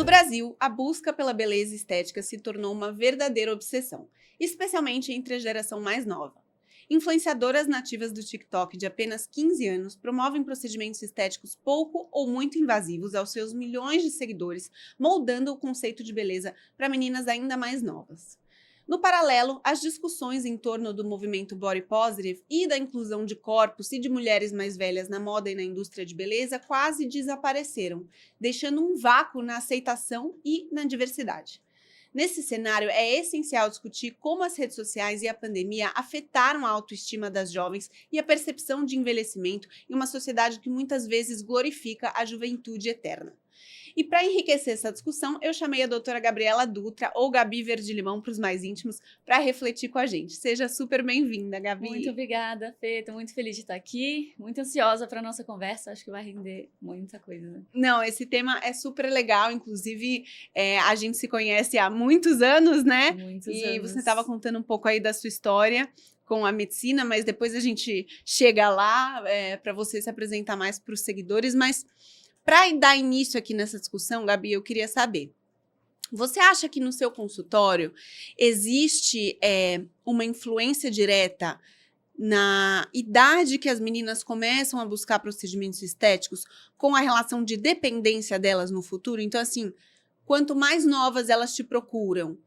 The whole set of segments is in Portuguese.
No Brasil, a busca pela beleza estética se tornou uma verdadeira obsessão, especialmente entre a geração mais nova. Influenciadoras nativas do TikTok de apenas 15 anos promovem procedimentos estéticos pouco ou muito invasivos aos seus milhões de seguidores, moldando o conceito de beleza para meninas ainda mais novas. No paralelo, as discussões em torno do movimento body positive e da inclusão de corpos e de mulheres mais velhas na moda e na indústria de beleza quase desapareceram, deixando um vácuo na aceitação e na diversidade. Nesse cenário, é essencial discutir como as redes sociais e a pandemia afetaram a autoestima das jovens e a percepção de envelhecimento em uma sociedade que muitas vezes glorifica a juventude eterna. E para enriquecer essa discussão, eu chamei a doutora Gabriela Dutra, ou Gabi Verde-Limão para os mais íntimos, para refletir com a gente. Seja super bem-vinda, Gabi. Muito obrigada, Fê. Estou muito feliz de estar aqui, muito ansiosa para a nossa conversa. Acho que vai render muita coisa, né? Não, esse tema é super legal. Inclusive, a gente se conhece há muitos anos, né? Muitos e anos. Você estava contando um pouco aí da sua história com a medicina, mas depois a gente chega lá para você se apresentar mais para os seguidores. Mas para dar início aqui nessa discussão, Gabi, eu queria saber, você acha que no seu consultório existe uma influência direta na idade que as meninas começam a buscar procedimentos estéticos com a relação de dependência delas no futuro? Então, assim, quanto mais novas elas te procuram,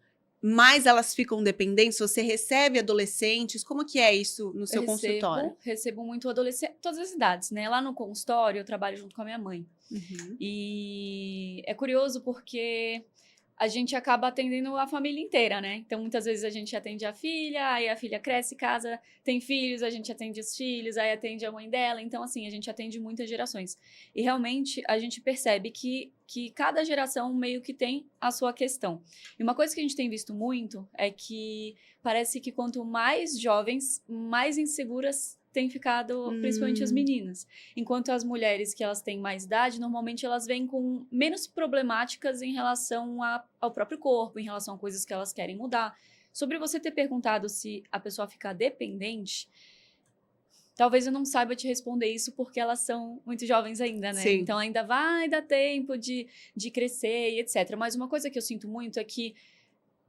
mais elas ficam dependentes? Você recebe adolescentes? Como que é isso no seu consultório? Recebo muito adolescente, todas as idades, né? Lá no consultório eu trabalho junto com a minha mãe. Uhum. E é curioso porque a gente acaba atendendo a família inteira, né? Então, muitas vezes a gente atende a filha, aí a filha cresce, casa, tem filhos, a gente atende os filhos, aí atende a mãe dela. Então, assim, a gente atende muitas gerações. E realmente a gente percebe que cada geração meio que tem a sua questão. E uma coisa que a gente tem visto muito é que parece que quanto mais jovens, mais inseguras têm ficado, principalmente as meninas. Enquanto as mulheres que elas têm mais idade, normalmente elas vêm com menos problemáticas em relação ao próprio corpo, em relação a coisas que elas querem mudar. Sobre você ter perguntado se a pessoa fica dependente, talvez eu não saiba te responder isso porque elas são muito jovens ainda, né? Sim. Então ainda vai dar tempo de crescer e etc. Mas uma coisa que eu sinto muito é que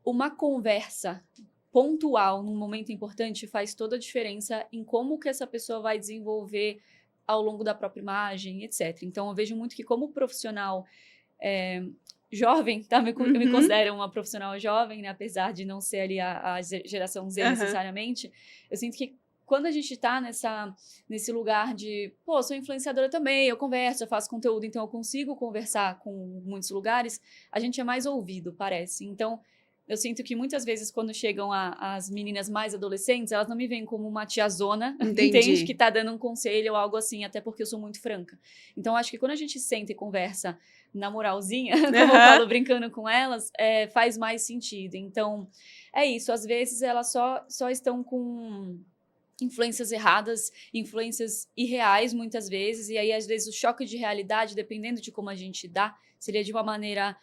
uma conversa pontual num momento importante faz toda a diferença em como que essa pessoa vai desenvolver ao longo da própria imagem, etc. Então, eu vejo muito que como profissional jovem, tá? Eu me considero uma profissional jovem, né? Apesar de não ser ali a geração Z necessariamente, eu sinto que quando a gente tá nesse lugar de, pô, sou influenciadora também, eu converso, eu faço conteúdo, então eu consigo conversar com muitos lugares, a gente é mais ouvido, parece. Então, eu sinto que muitas vezes, quando chegam as meninas mais adolescentes, elas não me veem como uma tiazona, entende? Que tá dando um conselho ou algo assim, até porque eu sou muito franca. Então, acho que quando a gente senta e conversa na moralzinha, como eu falo, brincando com elas, faz mais sentido. Então, é isso. Às vezes, elas só estão com influências erradas, influências irreais, muitas vezes. E aí, às vezes, o choque de realidade, dependendo de como a gente dá, seria de uma maneira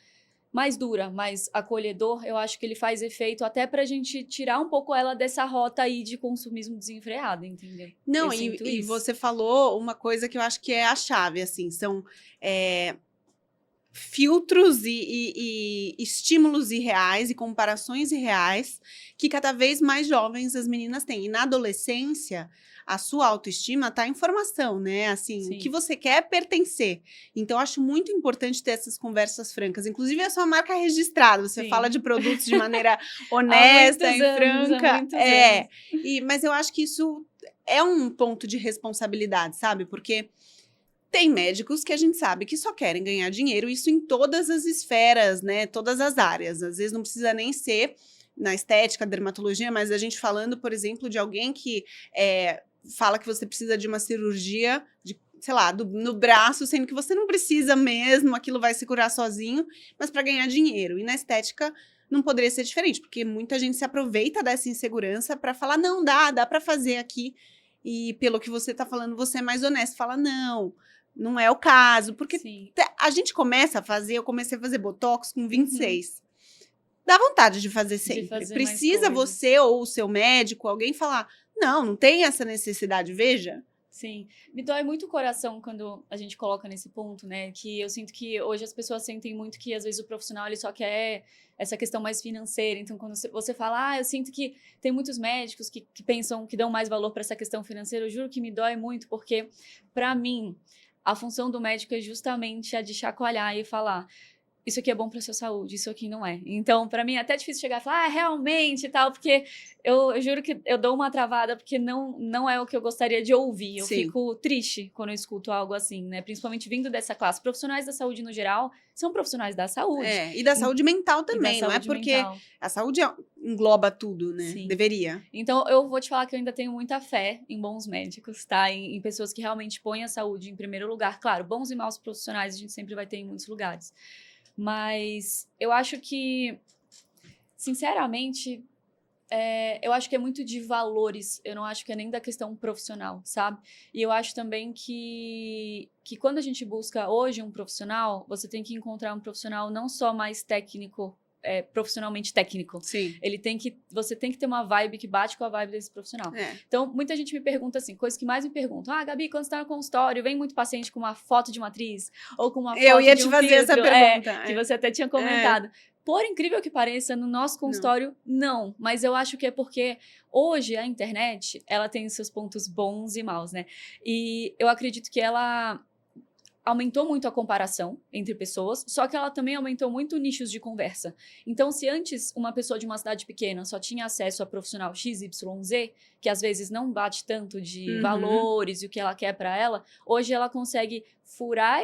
mais dura, mais acolhedor, eu acho que ele faz efeito até pra gente tirar um pouco ela dessa rota aí de consumismo desenfreado, entendeu? Não, e você falou uma coisa que eu acho que é a chave, assim, são filtros e estímulos irreais e comparações irreais que cada vez mais jovens as meninas têm. E na adolescência, a sua autoestima está em formação, né? Assim, Sim. O que você quer é pertencer. Então, eu acho muito importante ter essas conversas francas. Inclusive, a sua marca registrada. Você fala de produtos de maneira honesta e franca. Há muitos anos. Mas eu acho que isso é um ponto de responsabilidade, sabe? Porque tem médicos que a gente sabe que só querem ganhar dinheiro, isso em todas as esferas, né? Todas as áreas. Às vezes não precisa nem ser na estética, dermatologia, mas a gente falando, por exemplo, de alguém que fala que você precisa de uma cirurgia, sei lá, no braço, sendo que você não precisa mesmo, aquilo vai se curar sozinho, mas para ganhar dinheiro. E na estética não poderia ser diferente, porque muita gente se aproveita dessa insegurança para falar, não, dá para fazer aqui. E pelo que você está falando, você é mais honesto, fala, não é o caso, porque a gente começa a fazer, eu comecei a fazer Botox com 26. Dá vontade de fazer sempre. Precisa você ou o seu médico, alguém falar, não tem essa necessidade, veja. Sim, me dói muito o coração quando a gente coloca nesse ponto, né? Que eu sinto que hoje as pessoas sentem muito que às vezes o profissional ele só quer essa questão mais financeira. Então, quando você fala, eu sinto que tem muitos médicos que pensam que dão mais valor para essa questão financeira, eu juro que me dói muito, porque para mim a função do médico é justamente a de chacoalhar e falar: isso aqui é bom para sua saúde, isso aqui não é. Então, para mim, é até difícil chegar e falar, realmente e tal, porque eu juro que eu dou uma travada, porque não é o que eu gostaria de ouvir. Eu Sim. fico triste quando eu escuto algo assim, né? Principalmente vindo dessa classe. Profissionais da saúde, no geral, são profissionais da saúde. E da saúde mental também, da não é saúde porque mental. a saúde engloba tudo, né? Sim. Deveria. Então, eu vou te falar que eu ainda tenho muita fé em bons médicos, tá? Em pessoas que realmente põem a saúde em primeiro lugar. Claro, bons e maus profissionais a gente sempre vai ter em muitos lugares. Mas eu acho que, sinceramente, eu acho que é muito de valores. Eu não acho que é nem da questão profissional, sabe? E eu acho também que quando a gente busca hoje um profissional, você tem que encontrar um profissional não só mais técnico, profissionalmente técnico. Sim. Você tem que ter uma vibe que bate com a vibe desse profissional. Então, muita gente me pergunta assim, coisas que mais me perguntam. Gabi, quando você tá no consultório, vem muito paciente com uma foto de matriz ou com uma foto de um filtro. Eu ia te fazer essa pergunta. Que você até tinha comentado. Por incrível que pareça, no nosso consultório, não. Mas eu acho que é porque hoje a internet, ela tem seus pontos bons e maus, né? E eu acredito que ela aumentou muito a comparação entre pessoas, só que ela também aumentou muito nichos de conversa. Então, se antes uma pessoa de uma cidade pequena só tinha acesso a profissional XYZ, que às vezes não bate tanto de valores e o que ela quer para ela, hoje ela consegue furar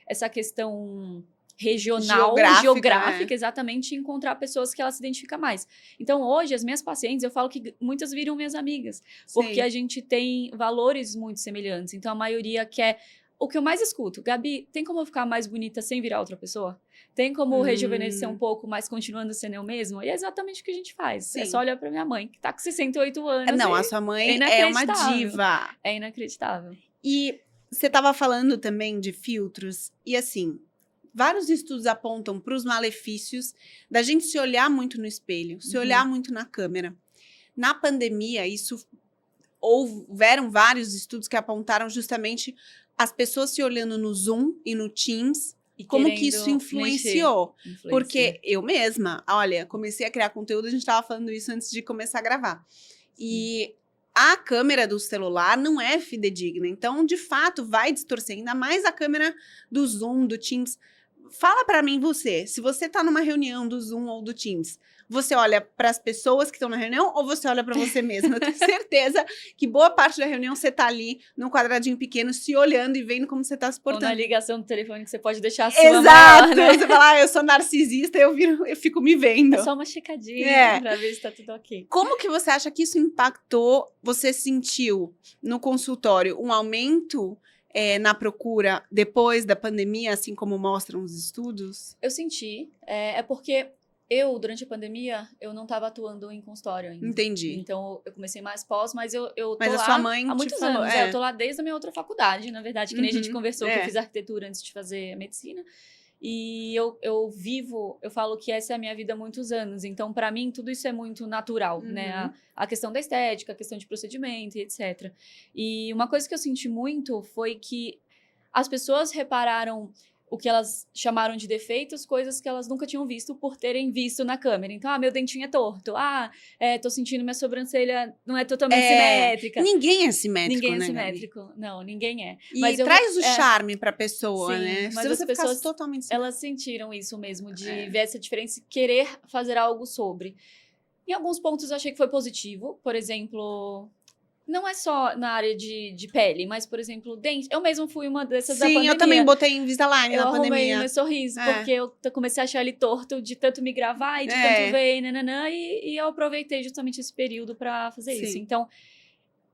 essa questão regional, geográfica exatamente, e encontrar pessoas que ela se identifica mais. Então, hoje, as minhas pacientes, eu falo que muitas viram minhas amigas, porque a gente tem valores muito semelhantes. Então, a maioria quer... O que eu mais escuto, Gabi, tem como eu ficar mais bonita sem virar outra pessoa? Tem como rejuvenescer um pouco, mas continuando sendo eu mesma? E é exatamente o que a gente faz. Sim. É só olhar pra minha mãe, que tá com 68 anos. Não, a sua mãe é uma diva. É inacreditável. E você tava falando também de filtros, e assim, vários estudos apontam para os malefícios da gente se olhar muito no espelho, se olhar muito na câmera. Na pandemia, houveram vários estudos que apontaram justamente as pessoas se olhando no Zoom e no Teams, e como que isso influenciou. Porque eu mesma, olha, comecei a criar conteúdo, a gente estava falando isso antes de começar a gravar. E a câmera do celular não é fidedigna, então, de fato, vai distorcer, ainda mais a câmera do Zoom, do Teams. Fala pra mim se você tá numa reunião do Zoom ou do Teams, você olha para as pessoas que estão na reunião ou você olha para você mesma? Eu tenho certeza que boa parte da reunião você tá ali num quadradinho pequeno, se olhando e vendo como você tá se portando. Ou na ligação do telefone que você pode deixar a sua Exato! maior, né? Você fala, eu sou narcisista, eu fico me vendo. É só uma checadinha pra ver se tá tudo ok. Como que você acha que isso impactou? Você sentiu no consultório um aumento na procura depois da pandemia, assim como mostram os estudos? Eu senti. Porque durante a pandemia, eu não estava atuando em consultório ainda. Entendi. Então, eu comecei mais pós, mas eu tô mas lá a sua mãe há muitos anos. Eu tô lá desde a minha outra faculdade, na verdade, que nem a gente conversou, que eu fiz arquitetura antes de fazer medicina. E eu falo que essa é a minha vida há muitos anos. Então, para mim, tudo isso é muito natural, né? A questão da estética, a questão de procedimento e etc. E uma coisa que eu senti muito foi que as pessoas repararam o que elas chamaram de defeitos, coisas que elas nunca tinham visto por terem visto na câmera. Então, meu dentinho é torto. Tô sentindo minha sobrancelha não é totalmente simétrica. Ninguém é simétrico, Ninguém é né, simétrico. Gabi? Não, ninguém é. E traz o charme pra pessoa, sim, né? Mas se você as pessoas, totalmente simétrico. elas sentiram isso mesmo, de ver essa diferença e querer fazer algo sobre. Em alguns pontos, eu achei que foi positivo. Por exemplo... Não é só na área de pele, mas, por exemplo, dente. Eu mesmo fui uma dessas da pandemia. Sim, eu também botei Invisalign na pandemia. Eu arrumei meu sorriso, porque eu comecei a achar ele torto de tanto me gravar e de tanto ver, e eu aproveitei justamente esse período pra fazer isso. Então,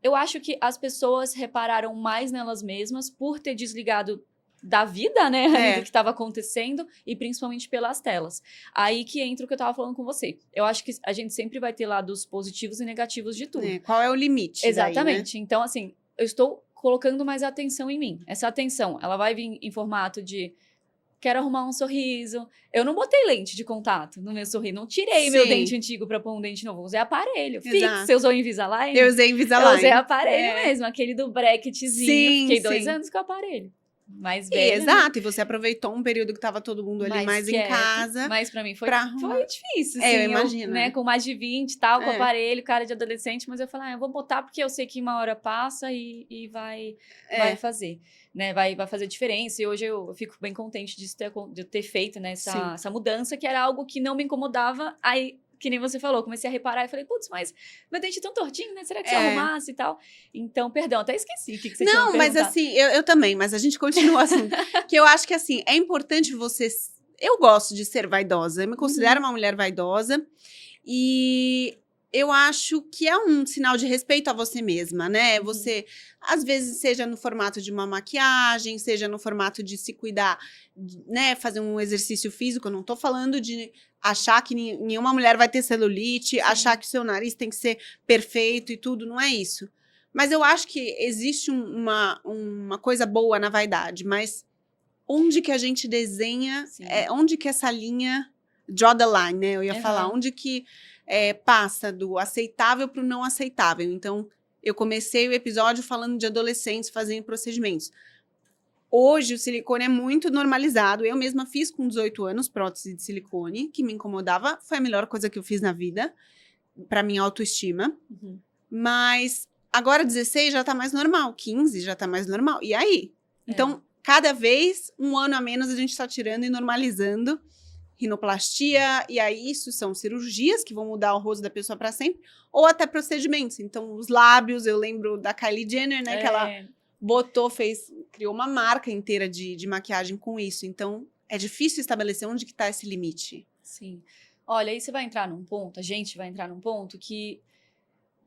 eu acho que as pessoas repararam mais nelas mesmas por ter desligado da vida, né, do que estava acontecendo, e principalmente pelas telas. Aí que entra o que eu tava falando com você. Eu acho que a gente sempre vai ter lados positivos e negativos de tudo. Qual é o limite? Exatamente. Daí, né? Então, assim, eu estou colocando mais atenção em mim. Essa atenção, ela vai vir em formato de quero arrumar um sorriso. Eu não botei lente de contato no meu sorriso, não tirei meu Sim. dente antigo pra pôr um dente novo, usei aparelho fixo. Exato. Você usou Invisalign? Eu usei Eu Invisalign. usei aparelho mesmo, aquele do bracketzinho. Sim, Fiquei 2 sim. anos com o aparelho. Mais E, velho, né? exato, e você aproveitou um período que tava todo mundo ali mais em quieto. casa. Mas pra mim foi pra arrumar. difícil, É, eu assim. imagino, né, é. com mais de 20 e tal, com É. aparelho, cara de adolescente, mas eu falei, eu vou botar porque eu sei que uma hora passa e vai É, fazer, né? Vai fazer diferença. E hoje eu fico bem contente de eu ter feito, né, sim. essa mudança, que era algo que não me incomodava. Aí, que nem você falou, comecei a reparar e falei, putz, mas meu dente é tão tortinho, né? Será que se eu É. arrumasse e tal? Então, perdão, até esqueci o que você tinha me Não, mas perguntado. assim, eu também, mas a gente continua o assunto. Que eu acho que assim, é importante você. Eu gosto de ser vaidosa, eu me considero uma mulher vaidosa. E eu acho que é um sinal de respeito a você mesma, né? Uhum. Você, às vezes, seja no formato de uma maquiagem, seja no formato de se cuidar, né? Fazer um exercício físico. Eu não tô falando de achar que nenhuma mulher vai ter celulite, Sim. achar que o seu nariz tem que ser perfeito e tudo, não é isso. Mas eu acho que existe uma coisa boa na vaidade, mas onde que a gente desenha, Sim. onde que essa linha, draw the line, né? Eu ia falar, Aham. onde que passa do aceitável para o não aceitável. Então, eu comecei o episódio falando de adolescentes fazendo procedimentos. Hoje, o silicone é muito normalizado. Eu mesma fiz com 18 anos prótese de silicone, que me incomodava. Foi a melhor coisa que eu fiz na vida, para minha autoestima. Uhum. Mas agora 16 já tá mais normal, 15 já tá mais normal. E aí? Então, É. cada vez, um ano a menos, a gente tá tirando e normalizando rinoplastia. E aí, isso são cirurgias que vão mudar o rosto da pessoa para sempre. Ou até procedimentos. Então, os lábios, eu lembro da Kylie Jenner, né? Que ela botou, criou uma marca inteira de maquiagem com isso. Então, é difícil estabelecer onde que tá esse limite. Sim. Olha, aí você vai entrar num ponto, a gente vai entrar num ponto que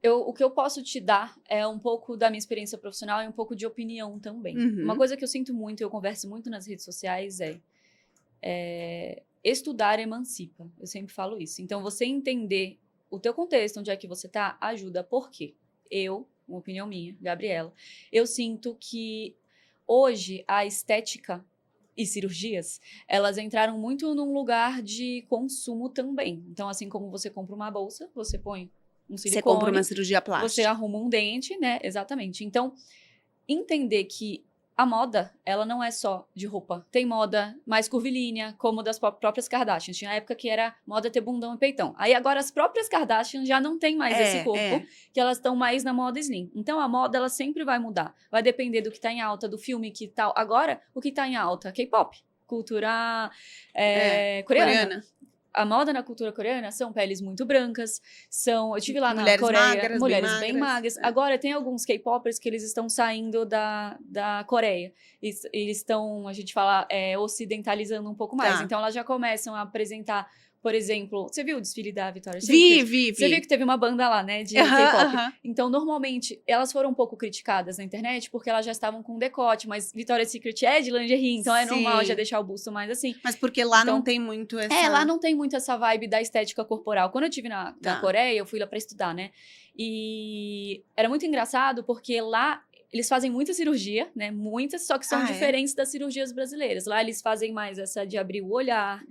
o que eu posso te dar é um pouco da minha experiência profissional e um pouco de opinião também. Uhum. Uma coisa que eu sinto muito, eu converso muito nas redes sociais, estudar emancipa. Eu sempre falo isso. Então, você entender o teu contexto, onde é que você tá, ajuda. Por quê? Uma opinião minha, Gabriela, eu sinto que hoje a estética e cirurgias, elas entraram muito num lugar de consumo também. Então, assim como você compra uma bolsa, você põe um silicone. Você compra uma cirurgia plástica. Você arruma um dente, né? Exatamente. Então, entender que a moda, ela não é só de roupa. Tem moda mais curvilínea, como das próprias Kardashians. Tinha época que era moda ter bundão e peitão. Aí agora as próprias Kardashians já não tem mais esse corpo, que elas estão mais na moda slim. Então a moda, ela sempre vai mudar. Vai depender do que tá em alta, do filme que tal. Agora, o que tá em alta? K-pop. Cultura coreana. A moda na cultura coreana são peles muito brancas, eu tive lá mulheres na Coreia, magras, mulheres bem magras. É. Agora, tem alguns K-popers que eles estão saindo da Coreia. Eles estão, a gente fala, ocidentalizando um pouco mais. Tá. Então, elas já começam a apresentar, por exemplo, você viu o desfile da Victoria's Secret? Vi. Você viu que teve uma banda lá, né, de K-pop. Então, normalmente, elas foram um pouco criticadas na internet porque elas já estavam com decote, mas Victoria's Secret é de lingerie, então é normal já deixar o busto mais assim. Mas porque lá não tem muito essa... lá não tem muito essa vibe da estética corporal. Quando eu estive na Coreia, eu fui lá pra estudar, né? E era muito engraçado porque lá eles fazem muita cirurgia, né? Muitas, só que são diferentes das cirurgias brasileiras. Lá eles fazem mais essa de abrir o olhar,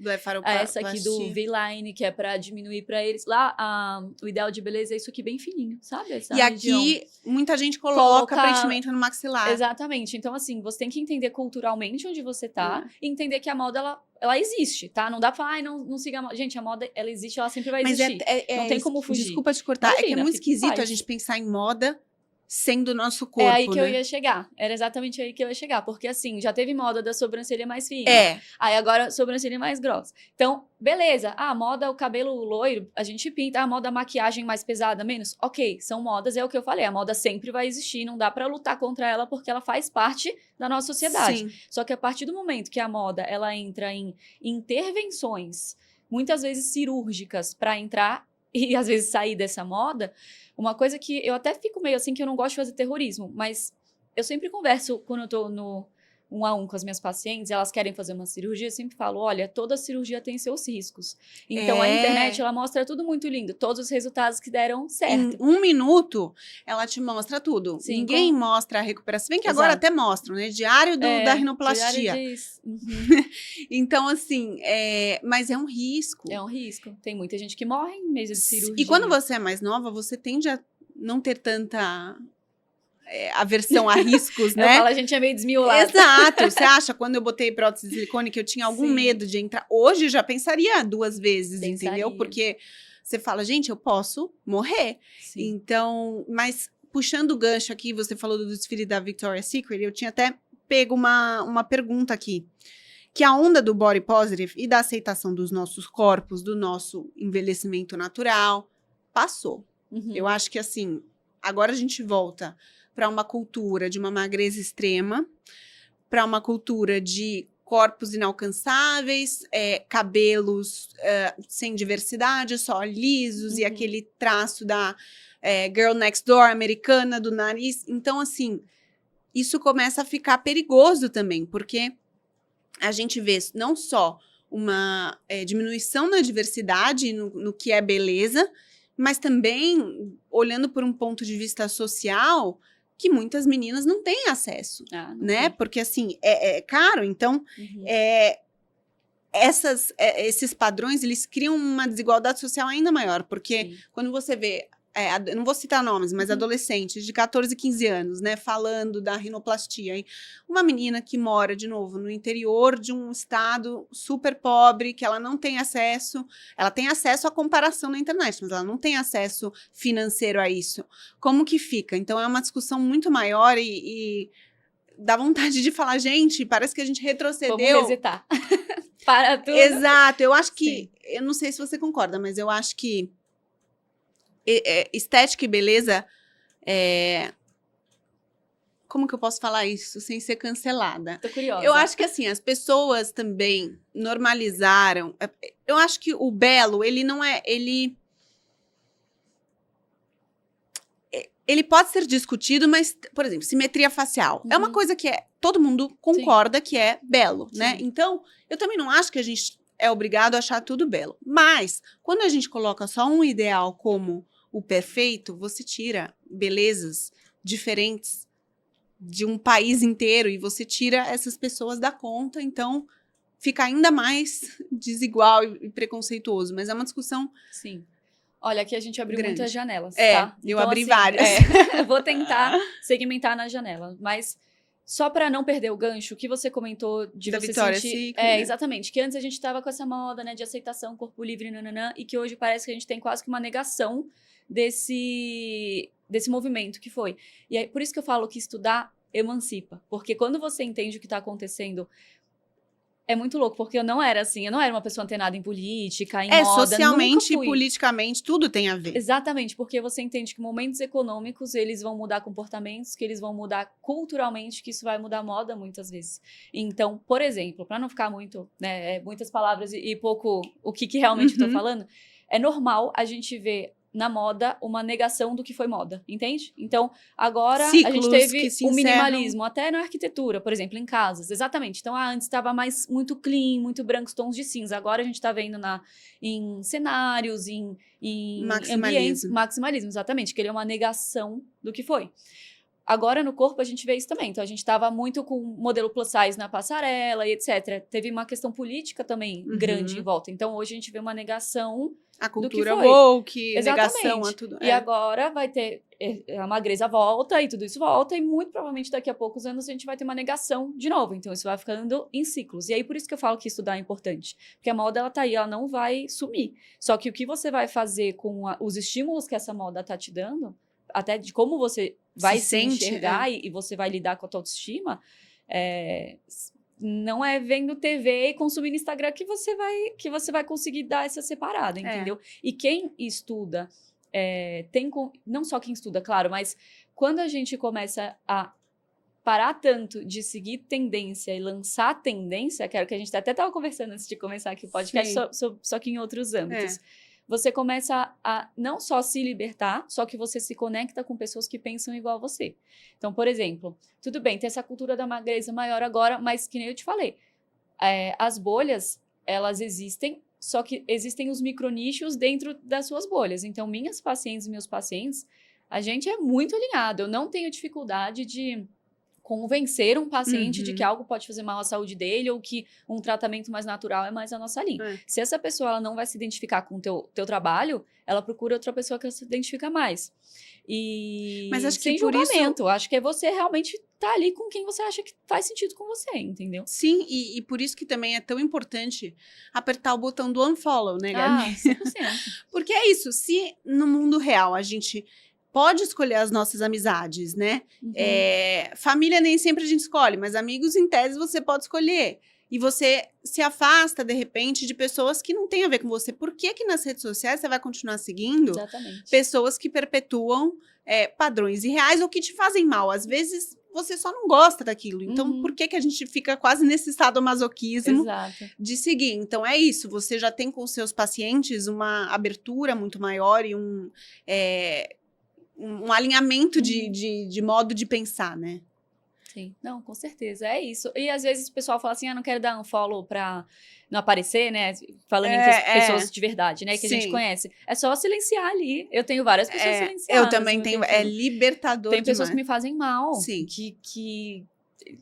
essa aqui do V-line, que é pra diminuir pra eles. Lá, o ideal de beleza é isso aqui bem fininho, sabe? Essa região. Aqui, muita gente coloca preenchimento no maxilar. Exatamente. Então, assim, você tem que entender culturalmente onde você tá e entender que a moda, ela existe, tá? Não dá pra falar, não siga a moda. Gente, a moda, ela existe, ela sempre vai existir. Não tem como fugir. Desculpa te cortar, Imagina, é que é muito esquisito faz. a gente pensar em moda sendo o nosso corpo, É aí que né? eu ia chegar. Era exatamente aí que eu ia chegar. Porque, assim, já teve moda da sobrancelha mais fina. Aí agora, sobrancelha mais grossa. Então, beleza. A moda, o cabelo loiro, a gente pinta. A moda, a maquiagem mais pesada, menos. Ok, são modas, é o que eu falei. A moda sempre vai existir. Não dá pra lutar contra ela porque ela faz parte da nossa sociedade. Sim. Só que a partir do momento que a moda, ela entra em intervenções, muitas vezes cirúrgicas, pra entrar e às vezes sair dessa moda, uma coisa que eu até fico meio assim, que eu não gosto de fazer terrorismo, mas eu sempre converso quando eu tô um a um com as minhas pacientes, elas querem fazer uma cirurgia, eu sempre falo, olha, toda cirurgia tem seus riscos. Então, a internet, ela mostra tudo muito lindo, todos os resultados que deram certo. Em 1 minuto, ela te mostra tudo. Sim, Ninguém mostra a recuperação. Se bem que Exato. agora até mostram, né? Diário da rinoplastia. Diário Então, assim, mas é um risco. É um risco. Tem muita gente que morre em meio de cirurgia. E quando você é mais nova, você tende a não ter tanta aversão a riscos, né? Eu falo, a gente é meio desmiolado. Exato. Você acha, quando eu botei prótese de silicone, que eu tinha algum Sim. medo de entrar? Hoje, eu já pensaria 2 vezes, entendeu? Pensaria. Porque você fala, gente, eu posso morrer. Sim. Então, mas puxando o gancho aqui, você falou do desfile da Victoria's Secret, eu tinha até pego uma pergunta aqui. Que a onda do body positive e da aceitação dos nossos corpos, do nosso envelhecimento natural, passou. Uhum. Eu acho que, assim, agora a gente volta para uma cultura de uma magreza extrema, para uma cultura de corpos inalcançáveis, cabelos sem diversidade, só lisos, e aquele traço da girl next door americana do nariz. Então, assim, isso começa a ficar perigoso também, porque a gente vê não só uma diminuição na diversidade, no que é beleza, mas também, olhando por um ponto de vista social, que muitas meninas não têm acesso, né? Tem. Porque, assim, é caro. Então, esses padrões, eles criam uma desigualdade social ainda maior. Porque quando você vê, eu não vou citar nomes, mas adolescentes de 14, 15 anos, né? Falando da rinoplastia. Hein? Uma menina que mora, de novo, no interior de um estado super pobre, que ela não tem acesso. Ela tem acesso à comparação na internet, mas ela não tem acesso financeiro a isso. Como que fica? Então, é uma discussão muito maior e dá vontade de falar, gente, parece que a gente retrocedeu. Vamos resetar. Para tudo. Exato. Eu acho que, eu não sei se você concorda, mas eu acho que estética e beleza, como que eu posso falar isso sem ser cancelada? Tô curiosa. Eu acho que, assim, as pessoas também normalizaram. Eu acho que o belo, ele não é... Ele pode ser discutido, mas, por exemplo, simetria facial. É uma coisa que todo mundo concorda que é belo, né? Então, eu também não acho que a gente é obrigado a achar tudo belo. Mas, quando a gente coloca só um ideal como o perfeito, você tira belezas diferentes de um país inteiro e você tira essas pessoas da conta, então fica ainda mais desigual e preconceituoso. Mas é uma discussão... Sim. Olha, aqui a gente abriu grande. Muitas janelas, tá? Eu então, abri assim, várias. Eu vou tentar segmentar na janela, mas só para não perder o gancho, o que você comentou de da você Victoria's sentir... Secret, né? Exatamente, que antes a gente tava com essa moda, né, de aceitação, corpo livre, nananã, e que hoje parece que a gente tem quase que uma negação desse movimento que foi. E é por isso que eu falo que estudar emancipa, porque quando você entende o que tá acontecendo... É muito louco, porque eu não era assim, eu não era uma pessoa antenada em política, em moda, socialmente e nunca fui. politicamente, tudo tem a ver. Exatamente, porque você entende que momentos econômicos, eles vão mudar comportamentos, que eles vão mudar culturalmente, que isso vai mudar moda muitas vezes. Então, por exemplo, para não ficar muito, né, muitas palavras e pouco o que realmente eu tô falando, é normal a gente ver na moda uma negação do que foi moda, entende? Então, agora Ciclos a gente teve que o minimalismo, até na arquitetura, por exemplo, em casas, exatamente. Então, antes estava mais muito clean, muito brancos, tons de cinza. Agora a gente está vendo em cenários, em ambientes, maximalismo, exatamente, que ele é uma negação do que foi. Agora, no corpo, a gente vê isso também. Então, a gente estava muito com modelo plus size na passarela e etc. Teve uma questão política também grande em volta. Então, hoje a gente vê uma negação a cultura do que foi. woke, exatamente. Negação a tudo. E agora vai ter... A magreza volta e tudo isso volta. E muito provavelmente daqui a poucos anos a gente vai ter uma negação de novo. Então, isso vai ficando em ciclos. E aí, por isso que eu falo que estudar é importante. Porque a moda, ela tá aí, ela não vai sumir. Só que o que você vai fazer com os estímulos que essa moda tá te dando, até de como você vai se enxergar e você vai lidar com a tua autoestima, não é vendo TV e consumindo Instagram que você vai conseguir dar essa separada, entendeu? E quem estuda, não só quem estuda, claro, mas quando a gente começa a parar tanto de seguir tendência e lançar tendência, que era o que a gente até estava conversando antes de começar aqui o podcast, só que em outros âmbitos. você começa a não só se libertar, só que você se conecta com pessoas que pensam igual a você. Então, por exemplo, tudo bem, tem essa cultura da magreza maior agora, mas que nem eu te falei, as bolhas, elas existem, só que existem os micronichos dentro das suas bolhas. Então, minhas pacientes e meus pacientes, a gente é muito alinhado. Eu não tenho dificuldade de convencer um paciente de que algo pode fazer mal à saúde dele ou que um tratamento mais natural é mais a nossa linha. Se essa pessoa ela não vai se identificar com o teu trabalho, ela procura outra pessoa que ela se identifica mais. E mas acho que sem por julgamento. isso... Acho que é você realmente tá ali com quem você acha que faz sentido com você, entendeu? Sim, e por isso que também é tão importante apertar o botão do unfollow, né, Gabi? 100%. Porque é isso, se no mundo real a gente pode escolher as nossas amizades, né? Família nem sempre a gente escolhe, mas amigos, em tese, você pode escolher. E você se afasta, de repente, de pessoas que não têm a ver com você. Por que que nas redes sociais você vai continuar seguindo pessoas que perpetuam padrões irreais ou que te fazem mal? Às vezes, você só não gosta daquilo. Então, por que que a gente fica quase nesse estado masoquismo de seguir? Então, é isso. Você já tem com os seus pacientes uma abertura muito maior e um alinhamento de modo de pensar, né? Sim, não, com certeza, é isso. E às vezes o pessoal fala assim, não quero dar unfollow pra não aparecer, né? Falando entre as pessoas de verdade, né? Que a gente conhece. É só silenciar ali. Eu tenho várias pessoas silenciadas. Eu também tenho, é libertador Tem demais. pessoas que me fazem mal. Sim.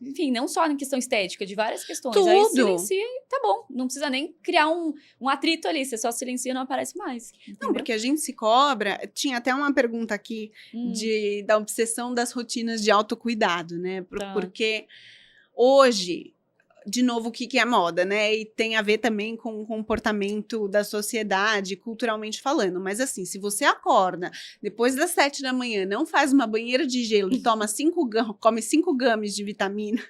Enfim, não só em questão estética, de várias questões. Tudo. Aí silencia e tá bom. Não precisa nem criar um atrito ali. Você só silencia e não aparece mais. Entendeu? Não, porque a gente se cobra. Tinha até uma pergunta aqui da obsessão das rotinas de autocuidado, né? Porque hoje, de novo, o que é moda, né? E tem a ver também com o comportamento da sociedade, culturalmente falando. Mas assim, se você acorda depois das 7 da manhã, não faz uma banheira de gelo e toma come 5 gramas de vitamina,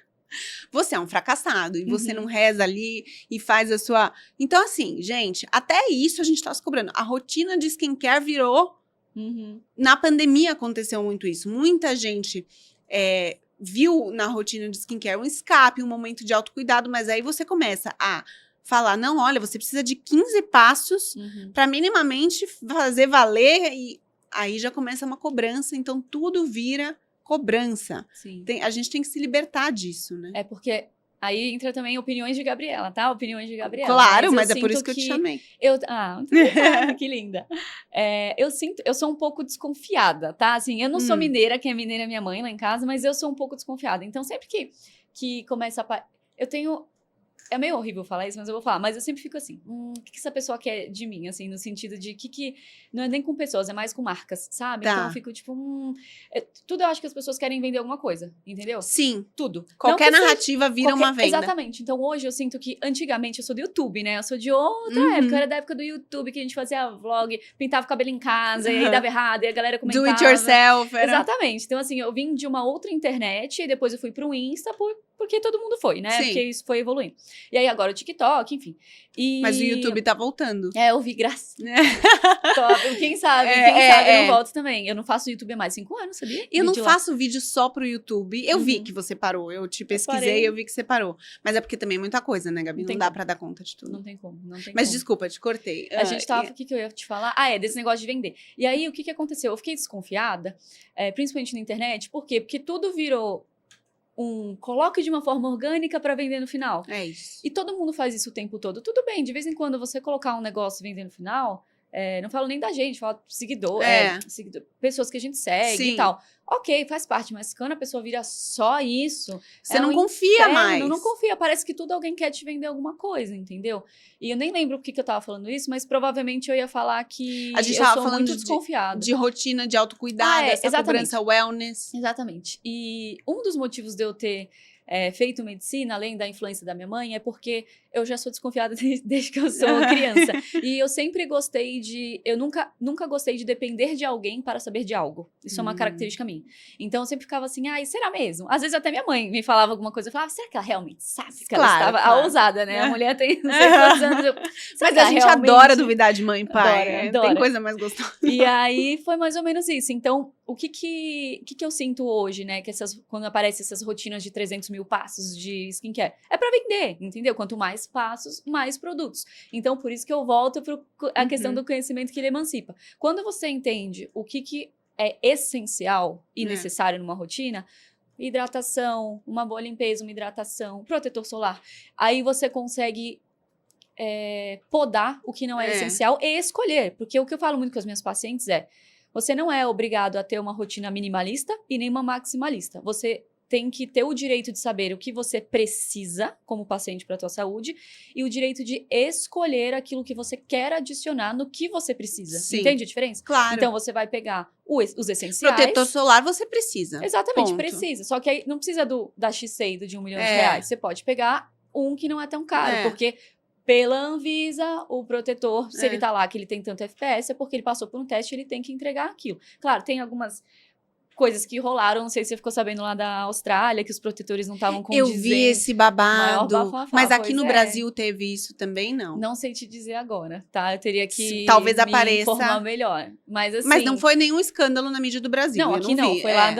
você é um fracassado. E você não reza ali e faz a sua... Então, assim, gente, até isso a gente tá se cobrando. A rotina de skincare virou... Na pandemia aconteceu muito isso. Muita gente... viu na rotina de skincare um escape, um momento de autocuidado, mas aí você começa a falar, não, olha, você precisa de 15 passos para minimamente fazer valer, e aí já começa uma cobrança, então tudo vira cobrança. A gente tem que se libertar disso, né? É porque... Aí entra também opiniões de Gabriela, tá? Opiniões de Gabriela. Claro, mas é por isso que eu te chamei. Muito obrigada, que linda. Eu sou um pouco desconfiada, tá? Assim, eu não sou mineira, quem é mineira é minha mãe lá em casa, mas eu sou um pouco desconfiada. Então, sempre que começa a... Eu tenho... É meio horrível falar isso, mas eu vou falar. Mas eu sempre fico assim, o que essa pessoa quer de mim? Assim, no sentido de que... Não é nem com pessoas, é mais com marcas, sabe? Então eu fico tipo... tudo eu acho que as pessoas querem vender alguma coisa, entendeu? Sim. Tudo. Qualquer narrativa vira uma venda. Exatamente. Então hoje eu sinto que, antigamente, eu sou do YouTube, né? Eu sou de outra época. Eu era da época do YouTube, que a gente fazia vlog, pintava o cabelo em casa, e aí dava errado, e a galera comentava. Do it yourself. Exatamente. Então assim, eu vim de uma outra internet, e depois eu fui pro Insta, porque todo mundo foi, né? Sim. Porque isso foi evoluindo. E aí agora o TikTok, enfim. Mas o YouTube tá voltando. Eu vi, graças. Quem sabe eu não volto também. Eu não faço YouTube há mais 5 anos, sabia? Eu não faço vídeo só pro YouTube. Eu vi que você parou. Eu te pesquisei, eu vi que você parou. Mas é porque também é muita coisa, né, Gabi? Não dá pra dar conta de tudo. Não tem como, Mas desculpa, te cortei. A gente tava... O que eu ia te falar? Desse negócio de vender. E aí, o que aconteceu? Eu fiquei desconfiada, principalmente na internet. Por quê? Porque tudo virou coloque de uma forma orgânica para vender no final. É isso. E todo mundo faz isso o tempo todo. Tudo bem, de vez em quando você colocar um negócio e vender no final, não falo nem da gente, falo seguidor, pessoas que a gente segue e tal. Ok, faz parte, mas quando a pessoa vira só isso... Você não confia mais. Não confia, parece que tudo alguém quer te vender alguma coisa, entendeu? E eu nem lembro por que eu tava falando isso, mas provavelmente eu ia falar que a gente eu tava sou falando muito desconfiada. De rotina, de autocuidado, essa cobrança wellness. Exatamente. E um dos motivos de eu ter feito medicina, além da influência da minha mãe, é porque eu já sou desconfiada desde que eu sou criança. E eu sempre gostei eu nunca gostei de depender de alguém para saber de algo. Isso é uma característica minha. Então eu sempre ficava assim, será mesmo? Às vezes até minha mãe me falava alguma coisa, eu falava, será que ela realmente sabe que ela estava... A ousada, né? A mulher tem não sei quantos anos. Mas a gente adora duvidar de mãe e pai. Adora. Tem coisa mais gostosa. E aí foi mais ou menos isso. Então, o que eu sinto hoje, né? Que quando aparecem essas rotinas de 300 mil passos de skincare, é para vender, entendeu? Quanto mais passos, mais produtos. Então, por isso que eu volto para a questão do conhecimento que ele emancipa. Quando você entende o que é essencial e necessário numa rotina, hidratação, uma boa limpeza, uma hidratação, protetor solar, aí você consegue podar o que não é essencial e escolher. Porque o que eu falo muito com as minhas pacientes é: você não é obrigado a ter uma rotina minimalista e nem uma maximalista. Você tem que ter o direito de saber o que você precisa como paciente para a tua saúde e o direito de escolher aquilo que você quer adicionar no que você precisa. Sim. Entende a diferença? Claro. Então, você vai pegar os essenciais. Protetor solar você precisa. Exatamente, Ponto. precisa. Só que aí não precisa da Shiseido do de 1 milhão de reais. Você pode pegar um que não é tão caro, porque pela Anvisa, o protetor, se ele tá lá que ele tem tanto FPS, é porque ele passou por um teste e ele tem que entregar aquilo. Claro, tem algumas coisas que rolaram, não sei se você ficou sabendo lá da Austrália, que os protetores não estavam condizendo. Eu vi esse babado, Maior bafafá, mas aqui pois no Brasil teve isso também, não. Não sei te dizer agora, tá? Eu teria que talvez me apareça, informar melhor. Mas assim... Mas não foi nenhum escândalo na mídia do Brasil. Não, eu aqui não vi. Foi lá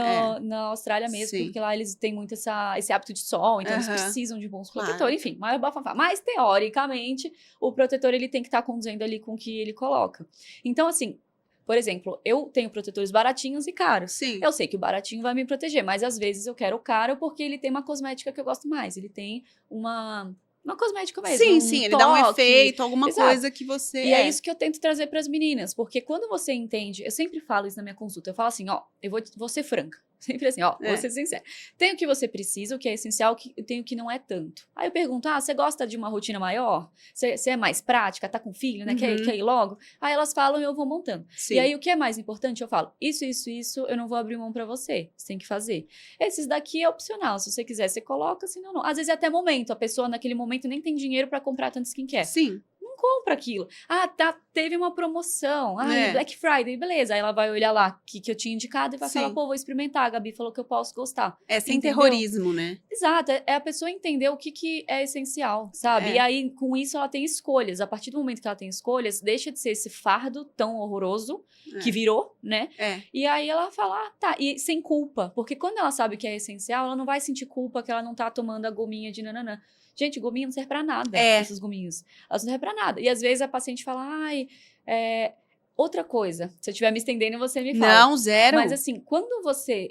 na Austrália mesmo, Sim. porque lá eles têm muito esse hábito de sol, então eles precisam de bons protetores. Claro. Enfim, maior bafafá. Mas, teoricamente, o protetor ele tem que estar condizendo ali com o que ele coloca. Então, assim, por exemplo, eu tenho protetores baratinhos e caros. Sim. Eu sei que o baratinho vai me proteger, mas às vezes eu quero o caro porque ele tem uma cosmética que eu gosto mais. Ele tem uma cosmética mesmo. Sim, ele dá um efeito, alguma coisa que você... E é isso que eu tento trazer para as meninas, porque quando você entende, eu sempre falo isso na minha consulta, eu falo assim, ó, eu vou ser franca. Sempre assim, ó, vou ser sincera. Tem o que você precisa, o que é essencial, tem o que não é tanto. Aí eu pergunto, você gosta de uma rotina maior? Você é mais prática, tá com filho, né? Quer ir logo? Aí elas falam e eu vou montando. Sim. E aí o que é mais importante, eu falo, isso, eu não vou abrir mão pra você. Você tem que fazer. Esses daqui é opcional, se você quiser, você coloca, senão não. Às vezes é até momento, a pessoa naquele momento nem tem dinheiro pra comprar tanto skincare. Sim. Compra aquilo. Teve uma promoção. Black Friday, beleza. Aí ela vai olhar lá o que eu tinha indicado e vai falar, vou experimentar. A Gabi falou que eu posso gostar. Sem terrorismo, né? Exato. É a pessoa entender o que é essencial, sabe? E aí, com isso, ela tem escolhas. A partir do momento que ela tem escolhas, deixa de ser esse fardo tão horroroso que virou, né? E aí ela fala, e sem culpa. Porque quando ela sabe o que é essencial, ela não vai sentir culpa que ela não tá tomando a gominha de nananã. Gente, gominha não serve pra nada, esses gominhos. Elas não servem pra nada. E às vezes a paciente fala, outra coisa, se eu estiver me estendendo, você me fala. Não, zero. Mas assim, quando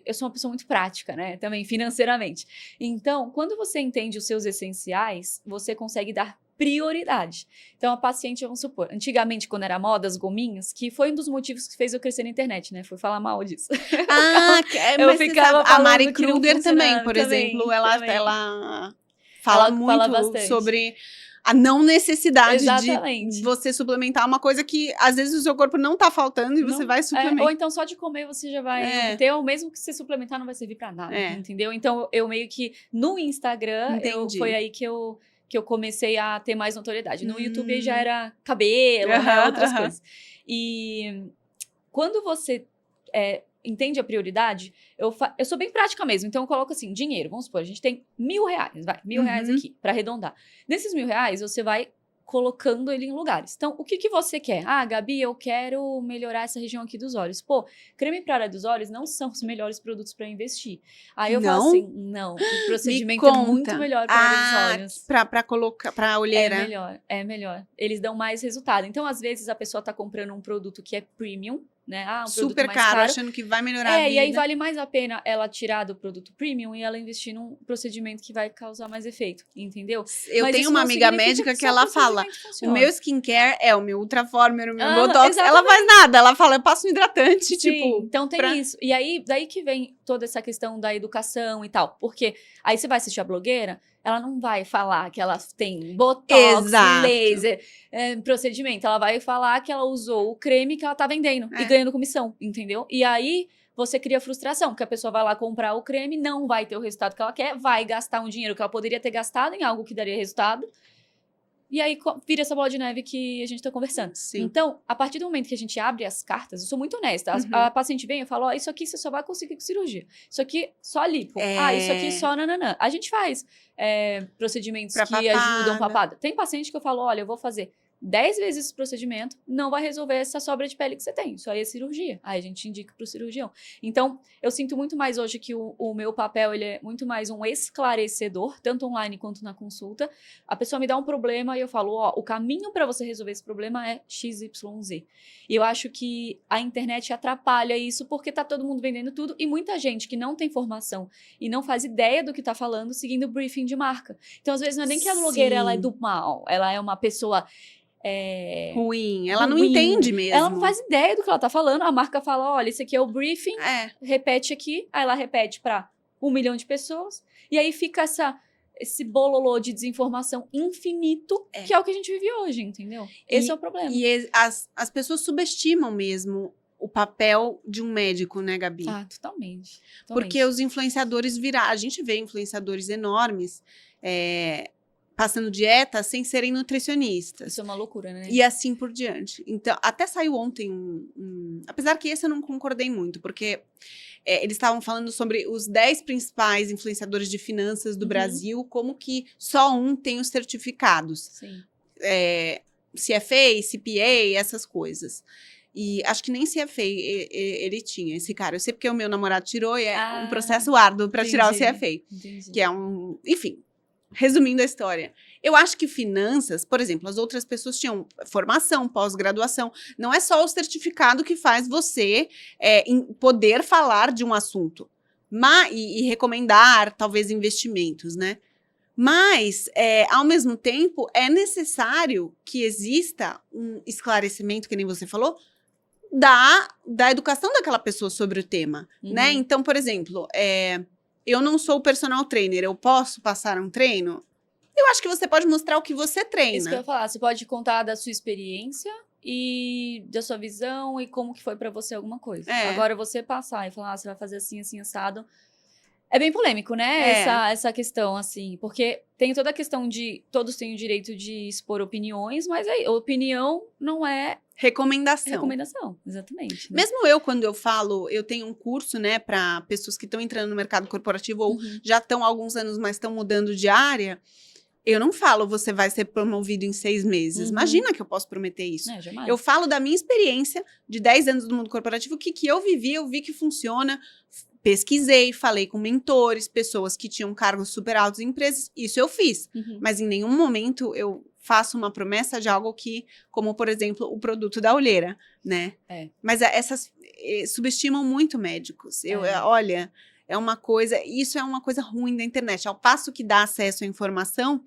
eu sou uma pessoa muito prática, né? Também financeiramente. Então, quando você entende os seus essenciais, você consegue dar prioridade. Então, a paciente, vamos supor, antigamente, quando era moda, as gominhas, que foi um dos motivos que fez eu crescer na internet, né? Foi falar mal disso. Eu ficava a Mari Kruger também, por exemplo, ela fala muito bastante sobre a não necessidade Exatamente. de você suplementar uma coisa que, às vezes, o seu corpo não tá faltando e você vai suplementar. Ou então, só de comer você já vai ter, ou mesmo que você suplementar não vai servir pra nada, entendeu? Então, eu meio que, no Instagram, foi aí que eu comecei a ter mais notoriedade. No YouTube já era cabelo, né, outras coisas. E quando você entende a prioridade, eu sou bem prática mesmo, então eu coloco assim, dinheiro, vamos supor, a gente tem R$1.000, R$1.000 aqui, para arredondar. Nesses R$1.000, você vai colocando ele em lugares. Então, o que você quer? Gabi, eu quero melhorar essa região aqui dos olhos. Pô, creme para área dos olhos não são os melhores produtos para investir. Aí eu falo assim, não, o procedimento é muito melhor para área dos olhos. Pra colocar, pra olheira. É melhor. Eles dão mais resultado. Então, às vezes, a pessoa tá comprando um produto que é premium, né? Um super produto mais caro, achando que vai melhorar a vida. E aí vale mais a pena ela tirar do produto premium e ela investir num procedimento que vai causar mais efeito, entendeu? Eu tenho uma amiga médica que ela fala, o meu skincare é o meu Ultraformer, o meu Botox, ela faz nada, ela fala, eu passo um hidratante, Sim, tipo... então tem isso. E aí, daí que vem toda essa questão da educação e tal, porque aí você vai assistir a blogueira, ela não vai falar que ela tem botox, laser, procedimento. Ela vai falar que ela usou o creme que ela tá vendendo e ganhando comissão, entendeu? E aí você cria frustração, porque a pessoa vai lá comprar o creme, não vai ter o resultado que ela quer, vai gastar um dinheiro que ela poderia ter gastado em algo que daria resultado. E aí vira essa bola de neve que a gente tá conversando. Sim. Então, a partir do momento que a gente abre as cartas, eu sou muito honesta. A paciente vem e fala, ó, isso aqui você só vai conseguir com cirurgia. Isso aqui só lipo. Isso aqui só nananã. A gente faz procedimentos que ajudam papada. Tem paciente que eu falo, olha, eu vou fazer 10 vezes esse procedimento, não vai resolver essa sobra de pele que você tem. Isso aí é cirurgia. Aí a gente indica para o cirurgião. Então, eu sinto muito mais hoje que o meu papel ele é muito mais um esclarecedor, tanto online quanto na consulta. A pessoa me dá um problema e eu falo, ó, o caminho para você resolver esse problema é XYZ. E eu acho que a internet atrapalha isso porque tá todo mundo vendendo tudo e muita gente que não tem formação e não faz ideia do que tá falando seguindo o briefing de marca. Então, às vezes, não é nem que a blogueira ela é do mal, ela é uma pessoa ruim. Ela não ruim. entende mesmo. Ela não faz ideia do que ela tá falando. A marca fala, olha, esse aqui é o briefing, repete aqui. Aí ela repete para 1 milhão de pessoas. E aí fica esse bololô de desinformação infinito, que é o que a gente vive hoje, entendeu? Esse é o problema. E as pessoas subestimam mesmo o papel de um médico, né, Gabi? Ah, totalmente. Porque os influenciadores a gente vê influenciadores enormes passando dieta sem serem nutricionistas. Isso é uma loucura, né? E assim por diante. Então, até saiu ontem apesar que esse eu não concordei muito, porque eles estavam falando sobre os 10 principais influenciadores de finanças do Brasil, como que só um tem os certificados. Sim. CFA, CPA, essas coisas. E acho que nem CFA ele tinha, esse cara. Eu sei porque o meu namorado tirou e é um processo árduo para tirar o CFA. Entendi. Que é enfim, resumindo a história. Eu acho que finanças, por exemplo, as outras pessoas tinham formação, pós-graduação. Não é só o certificado que faz você poder falar de um assunto. E recomendar, talvez, investimentos, né? Mas, ao mesmo tempo, é necessário que exista um esclarecimento, que nem você falou, da educação daquela pessoa sobre o tema, né? Então, por exemplo, eu não sou personal trainer, eu posso passar um treino? Eu acho que você pode mostrar o que você treina. Isso que eu ia falar, você pode contar da sua experiência e da sua visão e como que foi pra você alguma coisa. Agora, você passar e falar, você vai fazer assim, assim, assado... É bem polêmico, né? Essa questão, assim. Porque tem toda a questão de... Todos têm o direito de expor opiniões, mas aí, opinião não é... Recomendação, exatamente. Né? Mesmo eu, quando eu falo... Eu tenho um curso, né? Para pessoas que estão entrando no mercado corporativo ou já estão há alguns anos, mas estão mudando de área... Eu não falo, você vai ser promovido em 6 meses. Imagina que eu posso prometer isso. Jamais. Eu falo da minha experiência de 10 anos do mundo corporativo, o que eu vivi, eu vi que funciona. Pesquisei, falei com mentores, pessoas que tinham cargos super altos em empresas. Isso eu fiz. Mas em nenhum momento eu faço uma promessa de algo como, por exemplo, o produto da olheira, né? Mas essas subestimam muito médicos. Olha... Isso é uma coisa ruim da internet. Ao passo que dá acesso à informação,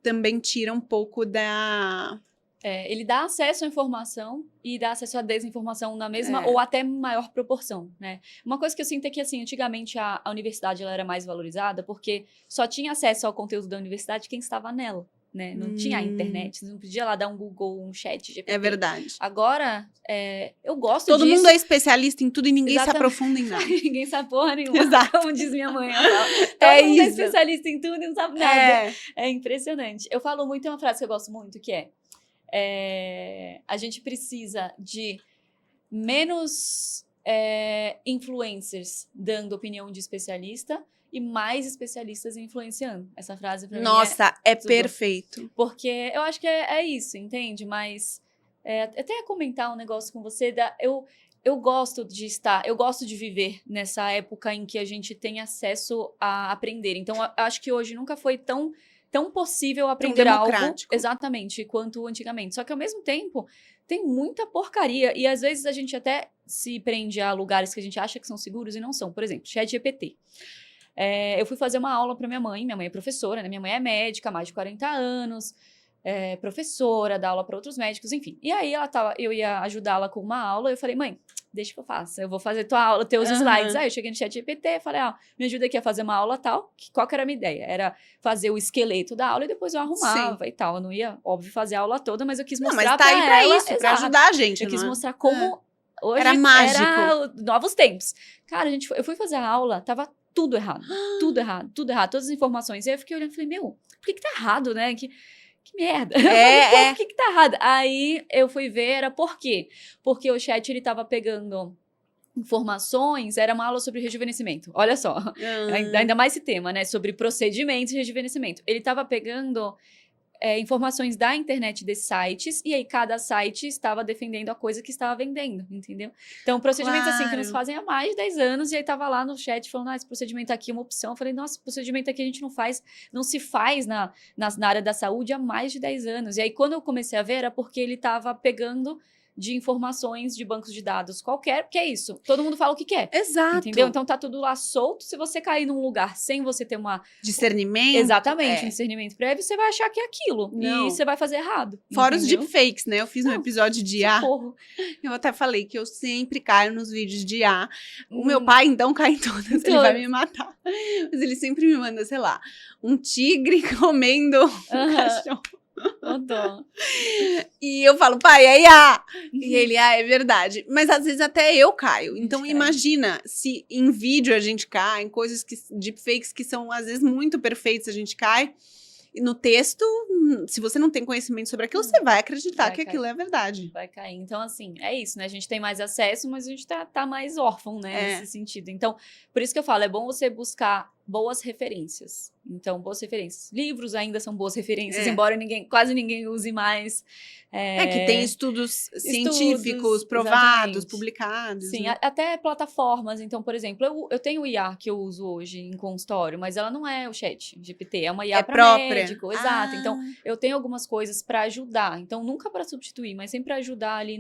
também tira um pouco da... ele dá acesso à informação e dá acesso à desinformação na mesma ou até maior proporção, né? Uma coisa que eu sinto é que, assim, antigamente a universidade ela era mais valorizada porque só tinha acesso ao conteúdo da universidade quem estava nela. Né? Não tinha a internet, você não podia lá dar um Google, um chat GPT. É verdade. Agora, eu gosto Todo disso. mundo é especialista em tudo e ninguém se aprofunda em nada. Ninguém sabe porra nenhuma, como diz minha mãe. Todo mundo é especialista em tudo e não sabe nada. É impressionante. Eu falo muito, tem uma frase que eu gosto muito, que a gente precisa de menos influencers dando opinião de especialista e mais especialistas influenciando. Essa frase pra mim é perfeito. Porque eu acho que é isso, entende? Mas até ia comentar um negócio com você. Eu gosto eu gosto de viver nessa época em que a gente tem acesso a aprender. Então, eu acho que hoje nunca foi tão possível aprender algo exatamente quanto antigamente. Só que, ao mesmo tempo, tem muita porcaria. E, às vezes, a gente até se prende a lugares que a gente acha que são seguros e não são. Por exemplo, ChatGPT. Eu fui fazer uma aula para minha mãe é professora, né? Minha mãe é médica há mais de 40 anos, professora, dá aula para outros médicos, enfim. E aí eu ia ajudá-la com uma aula, eu falei, mãe, deixa que eu faça, eu vou fazer tua aula, teus slides. Aí eu cheguei no ChatGPT, falei, me ajuda aqui a fazer uma aula tal, qual que era a minha ideia? Era fazer o esqueleto da aula e depois eu arrumava e tal. Eu não ia, óbvio, fazer a aula toda, mas eu quis mostrar pra ela. Mas tá aí pra isso, pra ajudar a gente, eu quis mostrar como hoje era mágico. Era novos tempos. Cara, eu fui fazer a aula, tava tudo errado, tudo errado, todas as informações. E aí eu fiquei olhando e falei, por que tá errado, né? Que merda. Por que tá errado? Aí eu fui ver, era por quê? Porque o chat, ele tava pegando informações, era uma aula sobre rejuvenescimento. Olha só, ainda mais esse tema, né? Sobre procedimentos de rejuvenescimento. Ele tava pegando informações da internet desses sites, e aí cada site estava defendendo a coisa que estava vendendo, entendeu? Então, procedimentos assim que nos fazem há mais de 10 anos, e aí tava lá no chat falando, esse procedimento aqui é uma opção. Eu falei, nossa, esse procedimento aqui a gente não se faz na área da saúde há mais de 10 anos. E aí, quando eu comecei a ver, era porque ele estava pegando de informações de bancos de dados qualquer, porque é isso, todo mundo fala o que quer. Exato. Entendeu? Então tá tudo lá solto, se você cair num lugar sem você ter discernimento. Exatamente, um discernimento prévio, você vai achar que é aquilo, e você vai fazer errado. Fora os deepfakes, né? Eu fiz um episódio de IA. Socorro. Eu até falei que eu sempre caio nos vídeos de IA. O meu pai, então, cai em todas. Ele vai me matar. Mas ele sempre me manda, sei lá, um tigre comendo um cachorro. E eu falo, pai, é IA. E ele, é verdade. Mas às vezes até eu caio. Então imagina se em vídeo a gente cai, em coisas deepfakes que são às vezes muito perfeitas, a gente cai. E no texto, se você não tem conhecimento sobre aquilo, você vai acreditar que aquilo é verdade. Vai cair. Então, assim, é isso, né? A gente tem mais acesso, mas a gente tá mais órfão, né? Nesse sentido. Então, por isso que eu falo, é bom você buscar boas referências. Então, boas referências. Livros ainda são boas referências, embora quase ninguém use mais. Que tem estudos científicos provados, publicados. Sim, né? Até plataformas. Então, por exemplo, eu tenho o IA que eu uso hoje em consultório, mas ela não é o chat GPT, é uma IA para médico. Exato. Então, eu tenho algumas coisas para ajudar. Então, nunca para substituir, mas sempre para ajudar ali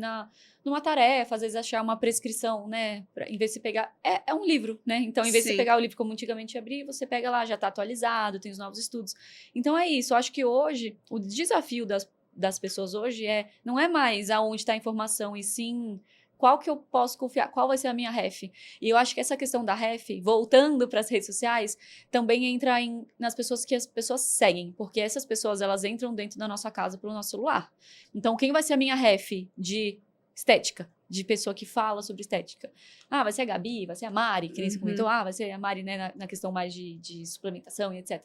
numa tarefa, às vezes achar uma prescrição, né? Em vez de você pegar... É um livro, né? Então, em vez de você pegar o livro como antigamente abrir, você pega lá, já está atualizado, tem os novos estudos. Então, é isso. Eu acho que hoje, o desafio das pessoas hoje não é mais aonde está a informação, e sim qual que eu posso confiar, qual vai ser a minha ref. E eu acho que essa questão da ref, voltando para as redes sociais, também entra nas pessoas que as pessoas seguem, porque essas pessoas, elas entram dentro da nossa casa pelo nosso celular. Então, quem vai ser a minha ref de estética, de pessoa que fala sobre estética? Vai ser a Gabi, vai ser a Mari, que nem você comentou, vai ser a Mari, né, na questão mais de suplementação e etc.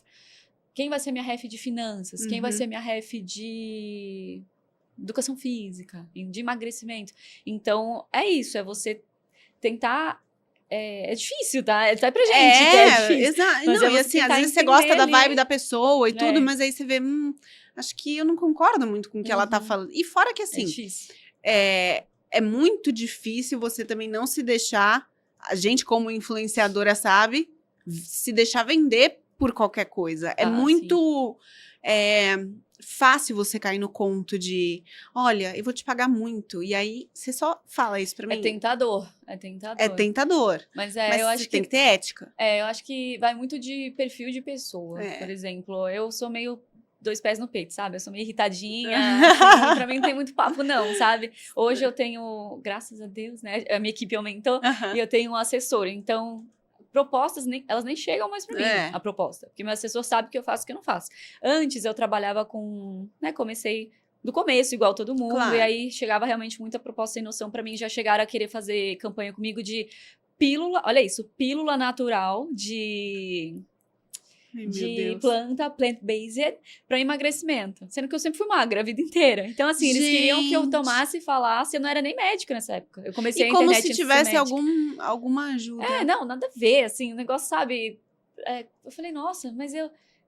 Quem vai ser minha ref de finanças? Quem vai ser minha ref de educação física, de emagrecimento? Então, é isso, é você tentar... É difícil, tá? É pra gente, é difícil. Exato. Não, e assim, às vezes você gosta da vibe da pessoa e tudo, mas aí você vê, acho que eu não concordo muito com o que ela tá falando. E fora que, assim, é muito difícil você também não se deixar, a gente como influenciadora sabe, se deixar vender por qualquer coisa. É muito fácil você cair no conto de, olha, eu vou te pagar muito. E aí, você só fala isso pra mim. É tentador. É tentador. Mas eu acho que tem que ter ética. Eu acho que vai muito de perfil de pessoa. Por exemplo, eu sou meio 2 pés no peito, sabe? Eu sou meio irritadinha. Assim, pra mim não tem muito papo, não, sabe? Hoje eu tenho, graças a Deus, né? A minha equipe aumentou e eu tenho um assessor. Então... propostas, elas nem chegam mais para mim, a proposta. Porque meu assessor sabe que eu faço o que eu não faço. Antes, eu trabalhava com... né, comecei do começo, igual todo mundo. Claro. E aí, chegava realmente muita proposta sem noção para mim. Já chegaram a querer fazer campanha comigo de pílula... olha isso, pílula natural de planta, plant-based, para emagrecimento. Sendo que eu sempre fui magra a vida inteira. Então, assim, eles queriam que eu tomasse e falasse. Eu não era nem médica nessa época. Eu comecei a internet como se tivesse alguma ajuda. Não, nada a ver, assim, o negócio, sabe... eu falei, nossa, mas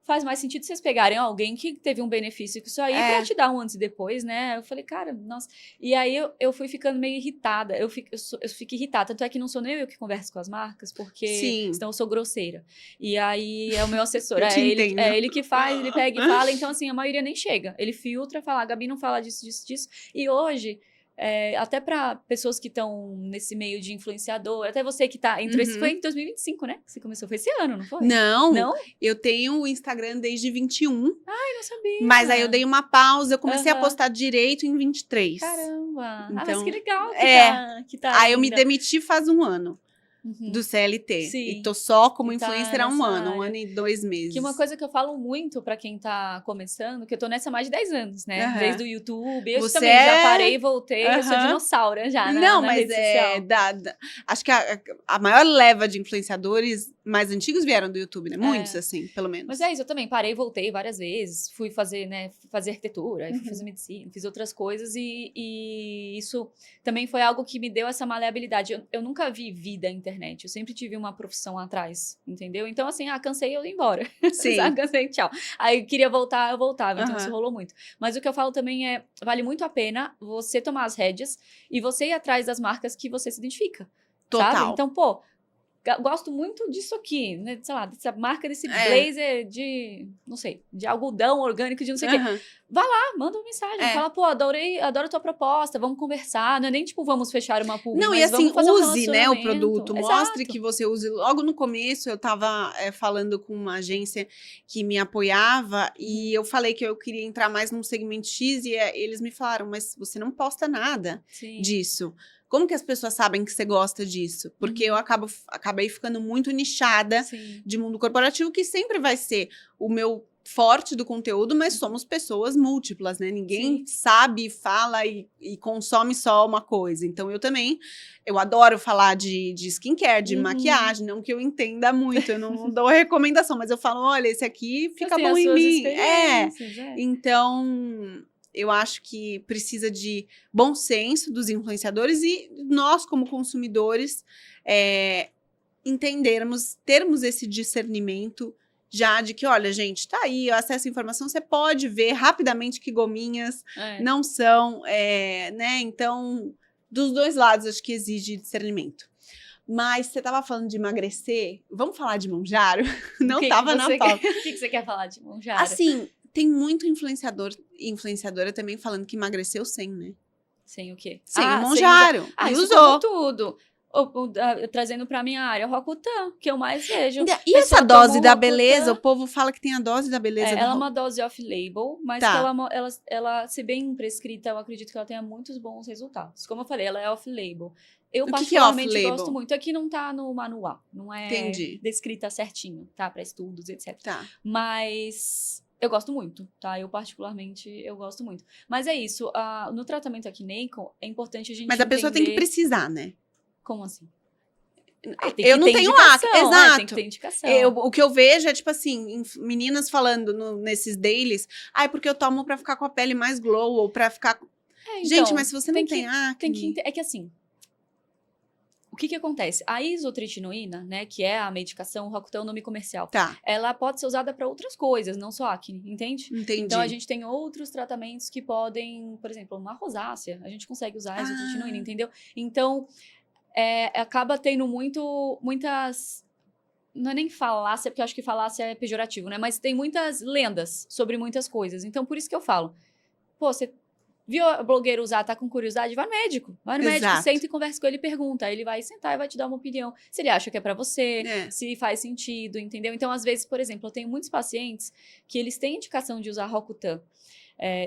faz mais sentido vocês pegarem alguém que teve um benefício com isso aí pra te dar um antes e depois, né? Eu falei, cara, nossa... E aí, eu fui ficando meio irritada. Eu fico irritada. Tanto é que não sou nem eu que converso com as marcas, porque senão eu sou grosseira. E aí, é o meu assessor. Ele que faz, ele pega e fala. Então, assim, a maioria nem chega. Ele filtra, fala, a Gabi não fala disso, disso, disso. E hoje... até para pessoas que estão nesse meio de influenciador, até você que entrou, isso foi em 2025, né? Que você começou, foi esse ano, não foi? Não? Eu tenho o Instagram desde 21. Ai, não sabia. Mas aí eu dei uma pausa, eu comecei a postar direito em 23. Caramba! Mas que legal que tá aí eu me demiti faz 1 ano. Do CLT. Sim. E tô só como influencer há 1 ano, 1 ano e 2 meses. Que uma coisa que eu falo muito pra quem tá começando, que eu tô nessa há mais de 10 anos, né? Desde o YouTube. Eu também já parei e voltei. Eu sou dinossauro já, Não, mas acho que a maior leva de influenciadores mais antigos vieram do YouTube, né? Muitos, assim, pelo menos. Mas é isso, eu também parei e voltei várias vezes. Fui fazer, né, fazer arquitetura, aí fui Uhum. fazer medicina, fiz outras coisas. E isso também foi algo que me deu essa maleabilidade. Eu nunca vi vida na internet, eu sempre tive uma profissão atrás, entendeu? Então, assim, cansei, eu ia embora. Sim. Cansei, tchau. Aí queria voltar, eu voltava. Então, isso Aham. rolou muito. Mas o que eu falo também é, vale muito a pena você tomar as rédeas e você ir atrás das marcas que você se identifica, sabe? Total. Então, pô, gosto muito disso aqui, né? Sei lá, dessa marca desse É. blazer de, não sei, de algodão orgânico de não sei o quê. Aham. Manda uma mensagem, É. fala, pô, adoro a tua proposta, vamos conversar. Não é nem tipo, vamos fechar uma publi, Não, e mas assim, vamos fazer um use, né, o relacionamento. produto, mostre Exato. que você use. Logo no começo, eu tava falando com uma agência que me apoiava e eu falei que eu queria entrar mais num segmento X e eles me falaram, mas você não posta nada Sim. disso. Como que as pessoas sabem que você gosta disso? Porque eu acabei ficando muito nichada Sim. de mundo corporativo, que sempre vai ser o meu forte do conteúdo, mas somos pessoas múltiplas, né? Ninguém sabe, fala e consome só uma coisa. Então, eu adoro falar de skincare, de maquiagem, não que eu entenda muito, eu não dou recomendação, mas eu falo, olha, esse aqui fica bom em mim. Então, eu acho que precisa de bom senso dos influenciadores e nós, como consumidores, termos esse discernimento já de que, olha, gente, tá aí, acesso à informação, você pode ver rapidamente que gominhas não são, né? Então, dos dois lados, acho que exige discernimento. Mas você tava falando de emagrecer, vamos falar de Monjaro? Não tava na pauta. O que você quer falar de Monjaro? Assim, tem muito influenciadora também falando que emagreceu sem, né? Sem o quê? Sem o Monjaro. E isso usou. como tudo. Trazendo pra minha área, Roacutan, que eu mais vejo. E essa dose da beleza, o povo fala que tem a dose da beleza. Ela é uma dose off-label, mas que ela, se bem prescrita, eu acredito que ela tenha muitos bons resultados. Como eu falei, ela é off-label. Eu particularmente gosto muito. Aqui não tá no manual, não é descrita certinho, tá? Para estudos, etc. Tá. Mas eu gosto muito, tá? Eu particularmente, eu gosto muito. Mas é isso, no tratamento aqui Nacon, é importante a gente Mas a pessoa tem que precisar, né? Como assim? Eu não tenho acne, exato. Tem que ter indicação. O que eu vejo é, tipo assim, meninas falando nesses dailies, porque eu tomo pra ficar com a pele mais glow, ou pra ficar... Então, gente, mas se você não tem acne... É que assim, o que acontece? A isotretinoína, né, que é a medicação, o Roacutan é o nome comercial, ela pode ser usada para outras coisas, não só acne, entende? Entendi. Então, a gente tem outros tratamentos que podem, por exemplo, uma rosácea, a gente consegue usar a isotretinoína, entendeu? Então... acaba tendo muitas... Não é nem falácia, porque eu acho que falácia é pejorativo, né? Mas tem muitas lendas sobre muitas coisas. Então, por isso que eu falo. Pô, você viu a blogueira usar, tá com curiosidade? Vai no médico. Vai no médico, senta e conversa com ele e pergunta. Aí ele vai sentar e vai te dar uma opinião. Se ele acha que é pra você, se faz sentido, entendeu? Então, às vezes, por exemplo, eu tenho muitos pacientes que eles têm indicação de usar Roacutan.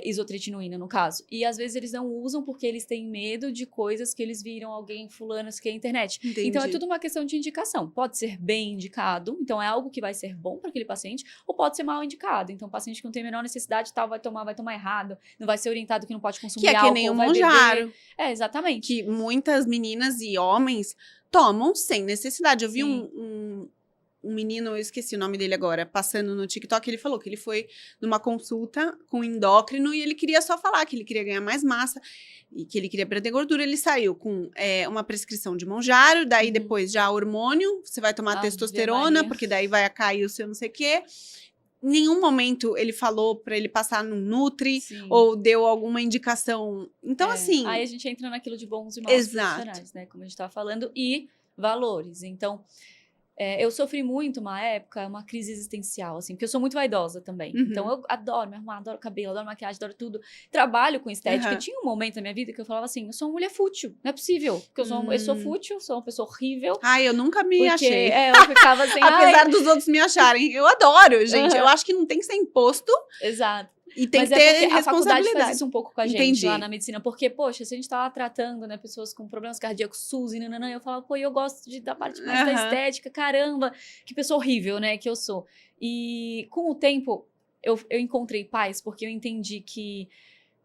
Isotretinoína, no caso. E às vezes eles não usam porque eles têm medo de coisas que eles viram alguém fulano que é internet. Entendi. Então é tudo uma questão de indicação. Pode ser bem indicado, então é algo que vai ser bom para aquele paciente, ou pode ser mal indicado. Então o paciente que não tem a menor necessidade tal vai tomar errado, não vai ser orientado que não pode consumir álcool, que nem o Monjaro. Exatamente. Que muitas meninas e homens tomam sem necessidade. Eu vi um menino, eu esqueci o nome dele agora, passando no TikTok, ele falou que ele foi numa consulta com um endócrino e ele queria só falar que ele queria ganhar mais massa e que ele queria perder gordura. Ele saiu com uma prescrição de Monjaro, daí depois já hormônio, você vai tomar testosterona, porque daí vai cair o seu não sei o quê. Em nenhum momento ele falou pra ele passar no Nutri ou deu alguma indicação. Então, assim... Aí a gente entra naquilo de bons e maus profissionais, né? Como a gente tava falando, e valores. Então... eu sofri muito uma época, uma crise existencial, assim, porque eu sou muito vaidosa também. Então, eu adoro me arrumar, adoro cabelo, adoro maquiagem, adoro tudo. Trabalho com estética. Tinha um momento na minha vida que eu falava assim, eu sou uma mulher fútil, não é possível. Porque eu sou fútil, sou uma pessoa horrível. Eu nunca me achei. Eu ficava assim... Apesar dos outros me acharem. Eu adoro, gente. Eu acho que não tem que ser imposto. Exato. E tem que ter responsabilidade. A faculdade faz isso um pouco com a gente lá na medicina. Porque, poxa, se a gente tá lá tratando, né, pessoas com problemas cardíacos, SUS e nananã, eu falava, eu gosto da parte mais da estética, caramba, que pessoa horrível, né, que eu sou. E com o tempo, eu encontrei paz, porque eu entendi que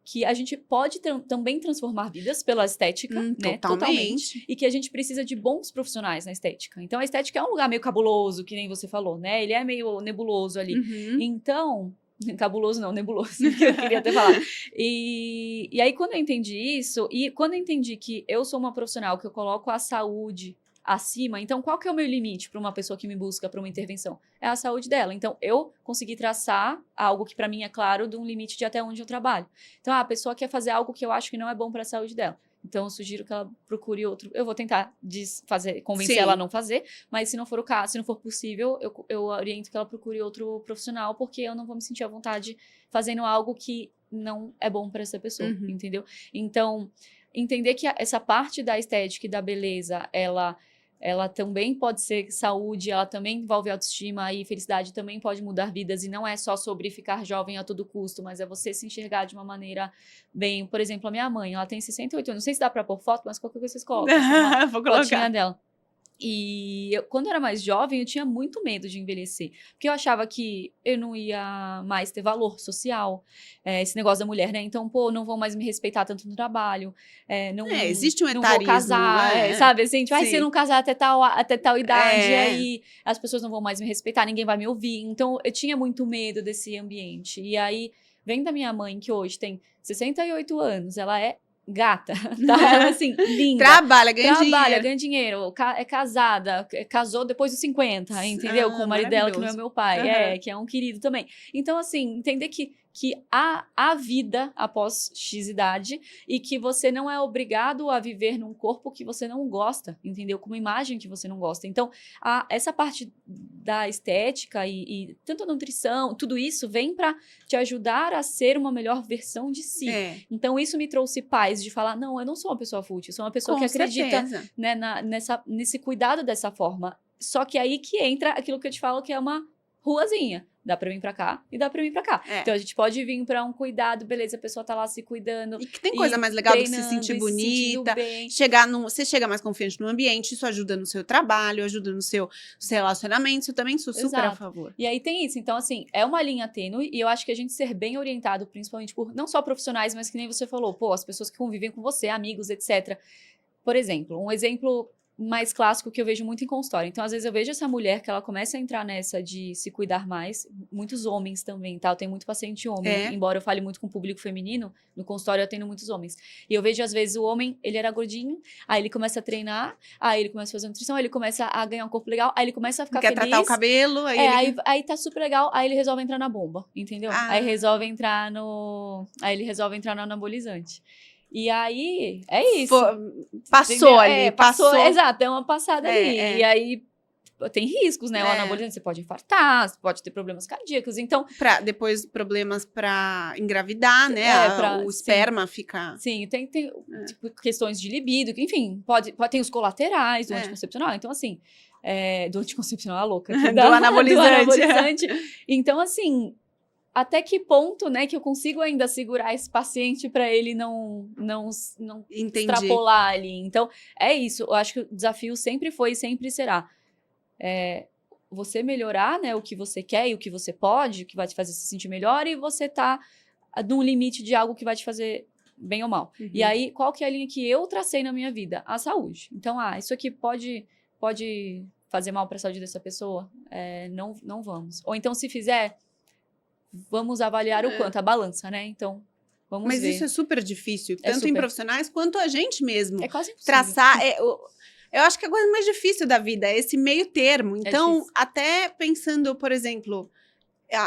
que a gente pode também transformar vidas pela estética, né? Totalmente. E que a gente precisa de bons profissionais na estética. Então, a estética é um lugar meio cabuloso, que nem você falou, né? Ele é meio nebuloso ali. Então, cabuloso não, nebuloso, que eu queria ter falado. E aí, quando eu entendi isso, e quando eu entendi que eu sou uma profissional, que eu coloco a saúde acima, então qual que é o meu limite para uma pessoa que me busca para uma intervenção? É a saúde dela. Então, eu consegui traçar algo que para mim é claro, de um limite de até onde eu trabalho. Então, a pessoa quer fazer algo que eu acho que não é bom para a saúde dela. Então, eu sugiro que ela procure outro. Eu vou tentar convencer ela a não fazer, mas se não for o caso, se não for possível, eu oriento que ela procure outro profissional, porque eu não vou me sentir à vontade fazendo algo que não é bom para essa pessoa, entendeu? Então, entender que essa parte da estética e da beleza, ela também pode ser saúde, ela também envolve autoestima e felicidade também pode mudar vidas e não é só sobre ficar jovem a todo custo, mas é você se enxergar de uma maneira bem... Por exemplo, a minha mãe, ela tem 68 anos, não sei se dá pra pôr foto, mas qualquer coisa vocês colocam. Vou colocar. Fotinha dela. E quando eu era mais jovem, eu tinha muito medo de envelhecer. Porque eu achava que eu não ia mais ter valor social. Esse negócio da mulher, né? Então, pô, não vão mais me respeitar tanto no trabalho. Existe um não etarismo. vou casar, sabe? Assim, tipo, se eu não casar até tal idade, aí as pessoas não vão mais me respeitar, ninguém vai me ouvir. Então, eu tinha muito medo desse ambiente. E aí, vem da minha mãe, que hoje tem 68 anos, ela é gata, tá? Ela, assim, linda. Trabalha, ganha dinheiro. É casada, casou depois dos 50, entendeu? Com o marido dela, que não é meu pai, que é um querido também. Então, assim, entender que há vida após X idade e que você não é obrigado a viver num corpo que você não gosta, entendeu? Com uma imagem que você não gosta. Então, essa parte da estética e tanto a nutrição, tudo isso vem para te ajudar a ser uma melhor versão de si. Então, isso me trouxe paz de falar, não, eu não sou uma pessoa fútil, eu sou uma pessoa que acredita, né, nesse cuidado dessa forma. Só que aí que entra aquilo que eu te falo, que é uma ruazinha. Dá pra vir pra cá e dá pra vir pra cá. Então, a gente pode vir pra um cuidado, beleza, a pessoa tá lá se cuidando. E que tem coisa mais legal do que se sentir bonita. Você chega mais confiante no ambiente, isso ajuda no seu trabalho, ajuda no seu relacionamento. Eu também sou super a favor. E aí tem isso. Então, assim, é uma linha tênue e eu acho que a gente ser bem orientado, principalmente por não só profissionais, mas que nem você falou, pô, as pessoas que convivem com você, amigos, etc. Por exemplo, um exemplo mais clássico que eu vejo muito em consultório. Então, às vezes eu vejo essa mulher que ela começa a entrar nessa de se cuidar mais, muitos homens também, tá? Eu tenho muito paciente homem, embora eu fale muito com o público feminino, no consultório eu tenho muitos homens. E eu vejo, às vezes, o homem, ele era gordinho, aí ele começa a treinar, aí ele começa a fazer nutrição, aí ele começa a ganhar um corpo legal, aí ele começa a ficar feliz. Quer tratar o cabelo, aí tá super legal, aí ele resolve entrar na bomba, entendeu? Aí ele resolve entrar no anabolizante. E aí, é isso. Passou ali. Passou. Exato, é uma passada ali. E aí, tem riscos, né? O anabolizante, você pode infartar, você pode ter problemas cardíacos, então... Depois, problemas pra engravidar, né? O esperma fica... Sim, tem tipo, questões de libido, enfim, pode ter os colaterais do anticoncepcional. Então, assim, do anticoncepcional, a louca. Do anabolizante. Então, assim... Até que ponto, né, que eu consigo ainda segurar esse paciente para ele não extrapolar ali. Então, é isso. Eu acho que o desafio sempre foi e sempre será. Você melhorar, né, o que você quer e o que você pode, o que vai te fazer se sentir melhor, e você tá num limite de algo que vai te fazer bem ou mal. E aí, qual que é a linha que eu tracei na minha vida? A saúde. Então, isso aqui pode fazer mal para a saúde dessa pessoa? Não vamos. Ou então, se fizer... Vamos avaliar o quanto, a balança, né? Então, vamos ver. Mas isso é super difícil, tanto em profissionais quanto a gente mesmo. É quase impossível. Traçar, eu acho que a coisa mais difícil da vida é esse meio termo. Então, até pensando, por exemplo,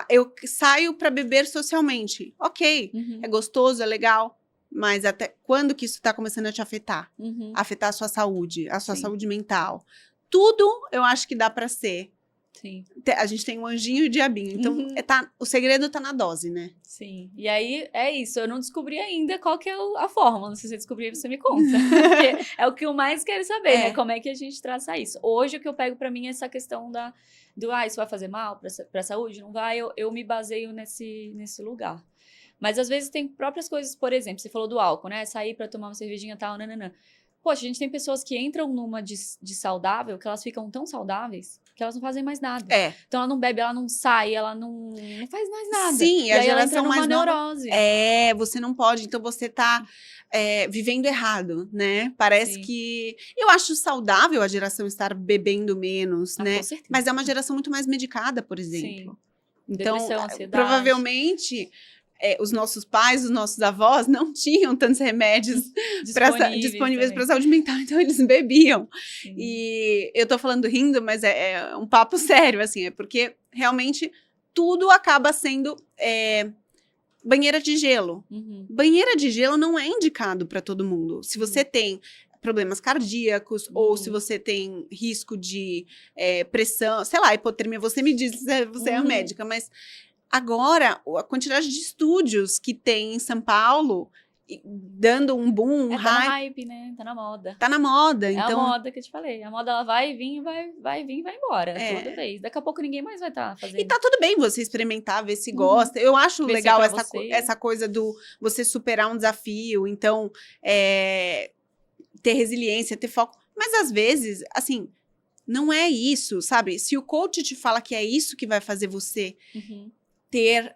eu saio para beber socialmente. Ok, é gostoso, é legal, mas até quando que isso está começando a te afetar? Afetar a sua saúde mental. Tudo eu acho que dá para ser. Sim. A gente tem um anjinho e o diabinho. Então, o segredo tá na dose, né? Sim. E aí, é isso. Eu não descobri ainda qual que é a fórmula. Se você descobrir, você me conta. Porque é o que eu mais quero saber, né? Como é que a gente traça isso. Hoje, o que eu pego pra mim é essa questão isso vai fazer mal pra saúde? Não vai? Eu me baseio nesse lugar. Mas, às vezes, tem próprias coisas, por exemplo, você falou do álcool, né? Sair pra tomar uma cervejinha e tal, nananã. Poxa, a gente tem pessoas que entram numa de saudável, que elas ficam tão saudáveis, porque elas não fazem mais nada. Então ela não bebe, ela não sai, ela não faz mais nada. Sim, e a aí ela entra geração numa mais nova... neurose. Você não pode, então você tá vivendo errado, né? Parece Sim. que... Eu acho saudável a geração estar bebendo menos, né? Com certeza. Mas é uma geração muito mais medicada, por exemplo. Sim. Então, Depressão, ansiedade. provavelmente... os nossos pais, os nossos avós não tinham tantos remédios disponíveis para saúde mental, então eles bebiam. Sim. E eu tô falando rindo, mas é um papo sério, assim, é porque realmente tudo acaba sendo banheira de gelo. Banheira de gelo não é indicado para todo mundo. Se você tem problemas cardíacos, ou se você tem risco de pressão, sei lá, hipotermia, você me diz, você é a médica, mas... Agora, a quantidade de estúdios que tem em São Paulo, dando um boom, tá no hype, né? Tá na moda. Tá na moda, então... É a moda que eu te falei. A moda, ela vai vir, vai vir, vai embora. Toda vez. Daqui a pouco ninguém mais vai estar fazendo. E tá tudo bem você experimentar, ver se gosta. Eu acho legal essa coisa do você superar um desafio. Então, ter resiliência, ter foco. Mas, às vezes, assim... Não é isso, sabe? Se o coach te fala que é isso que vai fazer você... ter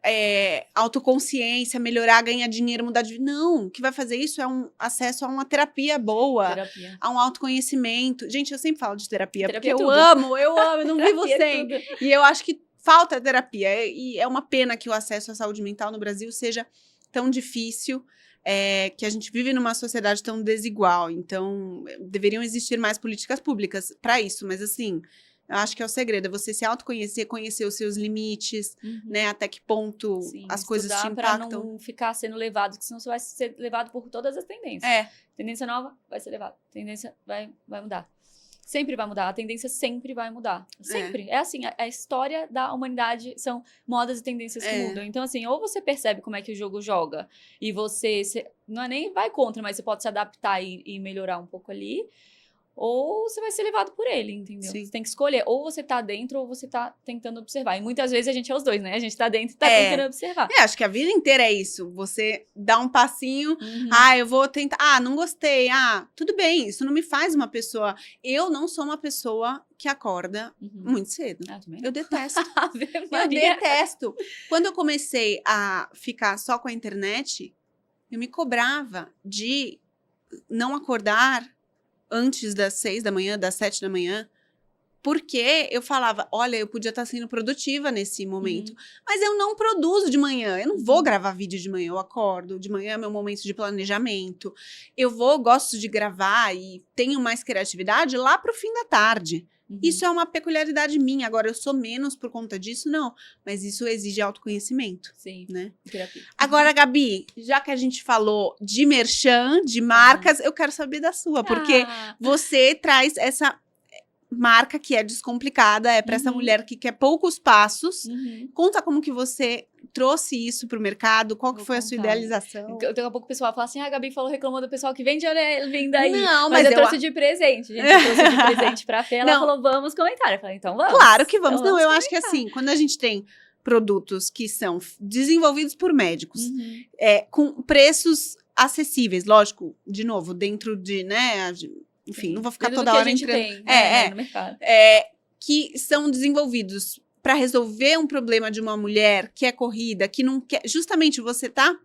autoconsciência, melhorar, ganhar dinheiro, mudar de vida. Não, o que vai fazer isso é um acesso a uma terapia boa, a um autoconhecimento. Gente, eu sempre falo de terapia porque eu amo, eu não vivo sem. E eu acho que falta terapia. E é uma pena que o acesso à saúde mental no Brasil seja tão difícil, que a gente vive numa sociedade tão desigual. Então, deveriam existir mais políticas públicas para isso, mas assim... Eu acho que é o segredo, é você se autoconhecer, conhecer os seus limites, né? Até que ponto as coisas te impactam. Pra não ficar sendo levado, porque senão você vai ser levado por todas as tendências. Tendência nova, vai ser levado. Tendência vai mudar. Sempre vai mudar. A tendência sempre vai mudar. Sempre. É assim, a história da humanidade são modas e tendências que mudam. Então, assim, ou você percebe como é que o jogo joga e você não é nem vai contra, mas você pode se adaptar e melhorar um pouco ali. Ou você vai ser levado por ele, entendeu? Sim. Você tem que escolher. Ou você tá dentro, ou você tá tentando observar. E muitas vezes a gente é os dois, né? A gente tá dentro e tá tentando observar. Acho que a vida inteira é isso. Você dá um passinho, eu vou tentar. Não gostei. Tudo bem, isso não me faz uma pessoa... Eu não sou uma pessoa que acorda muito cedo. Eu detesto. Eu detesto. Quando eu comecei a ficar só com a internet, eu me cobrava de não acordar antes das 6 da manhã, das 7 da manhã, porque eu falava, olha, eu podia estar sendo produtiva nesse momento, mas eu não produzo de manhã, eu não vou gravar vídeo de manhã, eu acordo, de manhã é meu momento de planejamento, gosto de gravar e tenho mais criatividade lá pro fim da tarde. Isso é uma peculiaridade minha. Agora, eu sou menos por conta disso? Não. Mas isso exige autoconhecimento. Sim, né? Terapia. Agora, Gabi, já que a gente falou de merchan, de marcas, eu quero saber da sua. Porque você traz essa marca que é descomplicada, para essa mulher que quer poucos passos. Conta como que você trouxe isso pro mercado, qual que foi a sua idealização? Daqui a pouco o pessoal fala assim, a Gabi falou, reclamou do pessoal que vende vindo aí. Não, mas eu trouxe de presente, gente. Eu trouxe de presente pra Fê, ela falou, vamos comentar. Eu falei, então vamos. Claro que vamos. Então, eu acho que assim, quando a gente tem produtos que são desenvolvidos por médicos, com preços acessíveis, lógico, de novo, dentro de, né, enfim, não vou ficar toda hora entrando. No mercado. Que são desenvolvidos para resolver um problema de uma mulher que é corrida, que não quer... Justamente você tá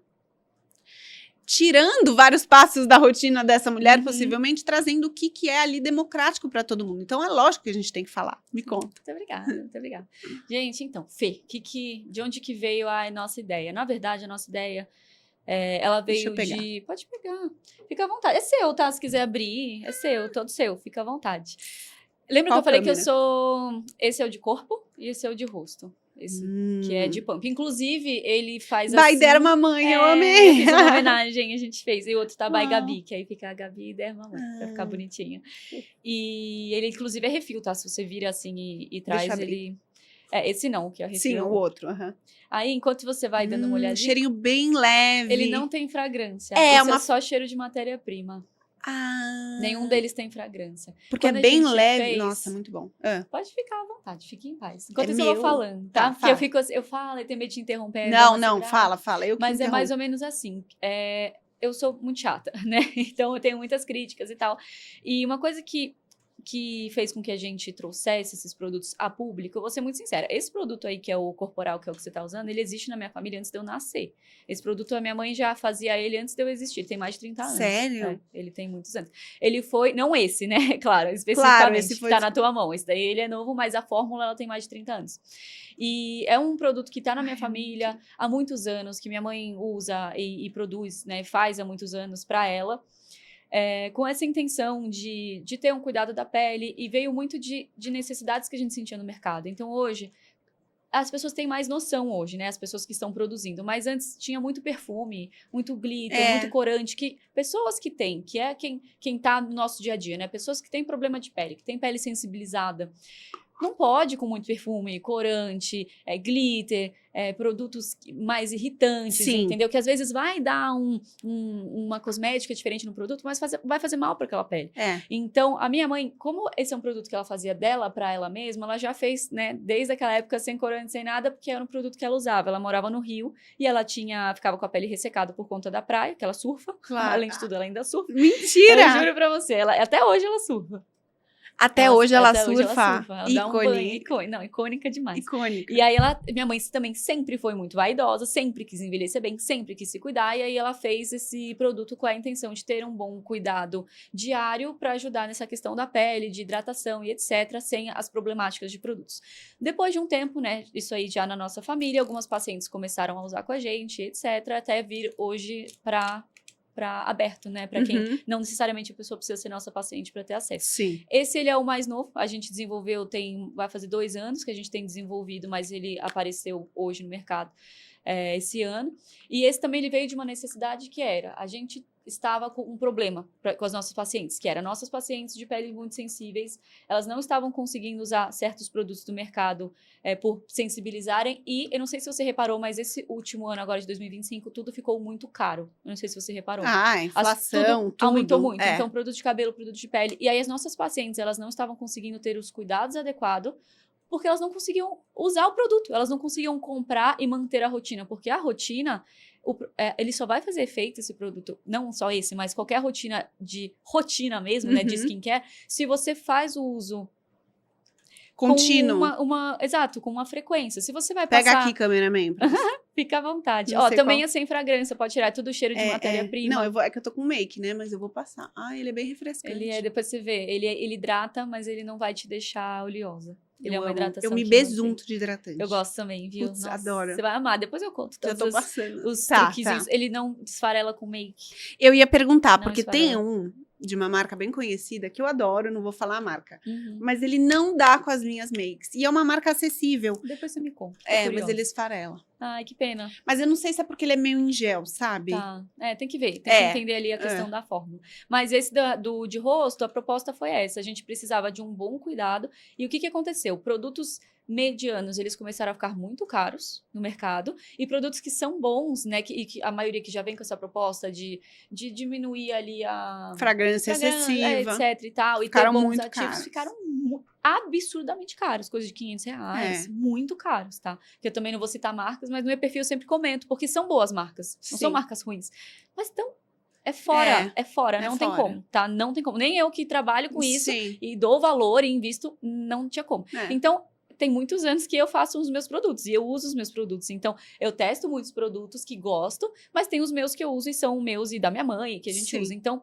tirando vários passos da rotina dessa mulher, possivelmente trazendo o que é ali democrático para todo mundo. Então, é lógico que a gente tem que falar. Me conta. Muito obrigada. Gente, então, Fê, de onde que veio a nossa ideia? Na verdade, a nossa ideia... ela veio de... Pode pegar. Fica à vontade. É seu, tá? Se quiser abrir, é seu, todo seu. Fica à vontade. Lembra que eu falei que eu sou... Esse é o de corpo e esse é o de rosto. Esse, que é de pump. Inclusive, ele faz assim... By Derma Mãe, eu amei! Eu fiz uma homenagem, a gente fez. E o outro tá By Gabi, que aí fica a Gabi e Derma Mãe, pra ficar bonitinho. E ele, inclusive, é refil, tá? Se você vira assim e traz ele... esse não, que é o refil. Sim, o outro, Aí, enquanto você vai dando uma olhadinha... Cheirinho bem leve. Ele não tem fragrância. É só cheiro de matéria-prima. Nenhum deles tem fragrância. Porque quando é bem leve. Nossa, muito bom. Pode ficar à vontade, fique em paz. Enquanto isso eu vou falando, tá? Porque eu falo e tenho medo de interromper. Não, fala. Mas é mais ou menos assim. Eu sou muito chata, né? Então eu tenho muitas críticas e tal. E uma coisa que que fez com que a gente trouxesse esses produtos a público, eu vou ser muito sincera, esse produto aí que é o corporal, que é o que você tá usando, ele existe na minha família antes de eu nascer. Esse produto a minha mãe já fazia ele antes de eu existir, ele tem mais de 30 anos. Sério? Ele tem muitos anos. Ele foi, não esse, né, claro, Claro, especificamente, esse foi que tá na tua mão, esse daí ele é novo, mas a fórmula ela tem mais de 30 anos. E é um produto que tá na minha família há muitos anos, que minha mãe usa e produz, né, faz há muitos anos para ela. Com essa intenção de ter um cuidado da pele, e veio muito de necessidades que a gente sentia no mercado. Então, hoje, as pessoas têm mais noção hoje, né? As pessoas que estão produzindo. Mas antes tinha muito perfume, muito glitter, muito corante, que pessoas que têm, que é quem tá no nosso dia a dia, né? Pessoas que têm problema de pele, que têm pele sensibilizada. Não pode com muito perfume, corante, glitter, produtos mais irritantes, Sim. entendeu? Que às vezes vai dar uma cosmética diferente no produto, mas vai fazer mal para aquela pele. Então, a minha mãe, como esse é um produto que ela fazia dela para ela mesma, ela já fez, né, desde aquela época sem corante, sem nada, porque era um produto que ela usava. Ela morava no Rio e ela ficava com a pele ressecada por conta da praia, que ela surfa. Claro. Além de tudo, ela ainda surfa. Mentira! Eu juro pra você, até hoje ela surfa. Até hoje ela surfa. Ela dá um banho. Não, icônica demais. Icônica. E aí minha mãe também sempre foi muito vaidosa, sempre quis envelhecer bem, sempre quis se cuidar. E aí ela fez esse produto com a intenção de ter um bom cuidado diário para ajudar nessa questão da pele, de hidratação e etc., sem as problemáticas de produtos. Depois de um tempo, né, isso aí já na nossa família, algumas pacientes começaram a usar com a gente, etc., até vir hoje para aberto, né? Para quem não necessariamente a pessoa precisa ser nossa paciente para ter acesso. Sim. Esse ele é o mais novo, a gente desenvolveu, vai fazer 2 anos que a gente tem desenvolvido, mas ele apareceu hoje no mercado esse ano. E esse também ele veio de uma necessidade que era, a gente estava com um problema com as nossas pacientes, que era nossas pacientes de pele muito sensíveis, elas não estavam conseguindo usar certos produtos do mercado por sensibilizarem, e eu não sei se você reparou, mas esse último ano agora de 2025, tudo ficou muito caro. Eu não sei se você reparou. A inflação, tudo. Aumentou muito. Então, produto de cabelo, produto de pele. E aí as nossas pacientes, elas não estavam conseguindo ter os cuidados adequados, porque elas não conseguiam usar o produto, elas não conseguiam comprar e manter a rotina, porque a rotina, ele só vai fazer efeito, esse produto, não só esse, mas qualquer rotina mesmo, né, de skincare, se você faz o uso contínuo. Exato, com uma frequência. Se você vai passar... Pega aqui, cameraman. Fica à vontade. Também é sem fragrância, pode tirar tudo cheiro de matéria-prima. Não, é que eu tô com make, né? Mas eu vou passar. Ele é bem refrescante. Depois você vê, ele hidrata, mas ele não vai te deixar oleosa. Ele é uma hidratação. Eu me besunto de hidratante. Eu gosto também, viu? Putz, adoro. Você vai amar. Depois eu conto todos os truquezinhos. Ele não desfarela com make. Eu ia perguntar, Não porque esfarela. tem um de uma marca bem conhecida, que eu adoro, não vou falar a marca. Mas ele não dá com as minhas makes. E é uma marca acessível. Depois você me conta. Mas ele esfarela. Ai, que pena. Mas eu não sei se é porque ele é meio em gel, sabe? Tá. Tem que ver. Tem que entender ali a questão da fórmula. Mas esse de rosto, a proposta foi essa. A gente precisava de um bom cuidado. E o que aconteceu? Produtos medianos, eles começaram a ficar muito caros no mercado, e produtos que são bons, né, que a maioria que já vem com essa proposta de diminuir ali a fragrância excessiva, etc e tal, ficaram e ter bons muito ativos, caros. Ficaram absurdamente caros, coisas de R$500, muito caros, tá? Que eu também não vou citar marcas, mas no meu perfil eu sempre comento, porque são boas marcas, não são marcas ruins, mas estão não tem como, tá? Não tem como. Nem eu que trabalho com isso e dou valor e invisto, não tinha como. Então, tem muitos anos que eu faço os meus produtos e eu uso os meus produtos. Então, eu testo muitos produtos que gosto, mas tem os meus que eu uso e são meus e da minha mãe, que a gente usa. Então,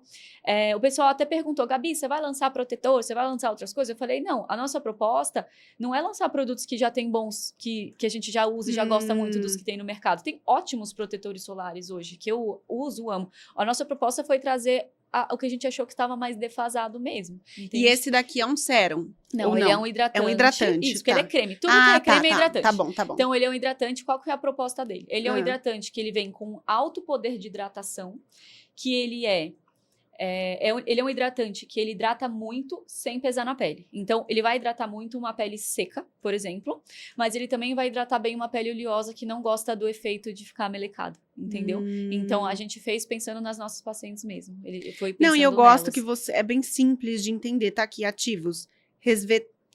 o pessoal até perguntou, Gabi, você vai lançar protetor? Você vai lançar outras coisas? Eu falei, não, a nossa proposta não é lançar produtos que já tem bons, que a gente já usa e já gosta muito dos que tem no mercado. Tem ótimos protetores solares hoje, que eu uso, amo. A nossa proposta foi trazer o que a gente achou que estava mais defasado mesmo. Entende? E esse daqui é um sérum? Não, ele é um hidratante. É um hidratante. Isso, porque ele é creme. Tudo que é creme é hidratante. Tá bom. Então, ele é um hidratante. Qual que é a proposta dele? Ele é um hidratante que ele vem com alto poder de hidratação, que ele ele é um hidratante que ele hidrata muito sem pesar na pele. Então, ele vai hidratar muito uma pele seca, por exemplo, mas ele também vai hidratar bem uma pele oleosa que não gosta do efeito de ficar melecado, entendeu? Então, a gente fez pensando nas nossas pacientes mesmo. Ele foi pensando Não, e eu gosto nelas. que é bem simples de entender. Tá aqui, ativos.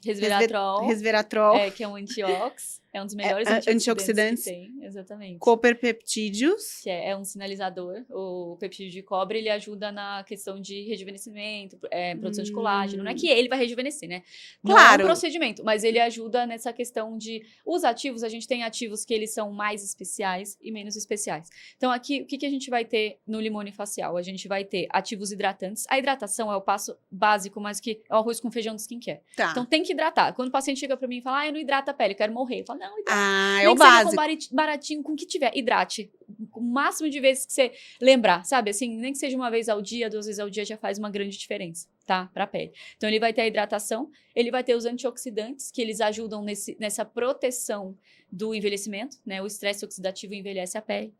Resveratrol, Resveratrol. que é um antiox. É um dos melhores antioxidantes que tem, exatamente. Cooperpeptídeos. Que é um sinalizador. O peptídeo de cobre, ele ajuda na questão de rejuvenescimento, produção de colágeno. Não é que ele vai rejuvenescer, né? Não Claro. é um procedimento, mas ele ajuda nessa questão de... Os ativos, a gente tem ativos que eles são mais especiais e menos especiais. Então, aqui, o que a gente vai ter no Limone Facial? A gente vai ter ativos hidratantes. A hidratação é o passo básico, mas que é o arroz com feijão do skincare. Tá. Então, tem que hidratar. Quando o paciente chega pra mim e fala, eu não hidrato a pele, eu quero morrer. Eu falo, não, hidrata. É Nem o que seja básico. com baratinho, com o que tiver, hidrate. O máximo de vezes que você lembrar, sabe? Assim, nem que seja uma vez ao dia, 2 vezes ao dia, já faz uma grande diferença, tá? Pra pele. Então, ele vai ter a hidratação, ele vai ter os antioxidantes, que eles ajudam nessa proteção do envelhecimento, né? O estresse oxidativo envelhece a pele.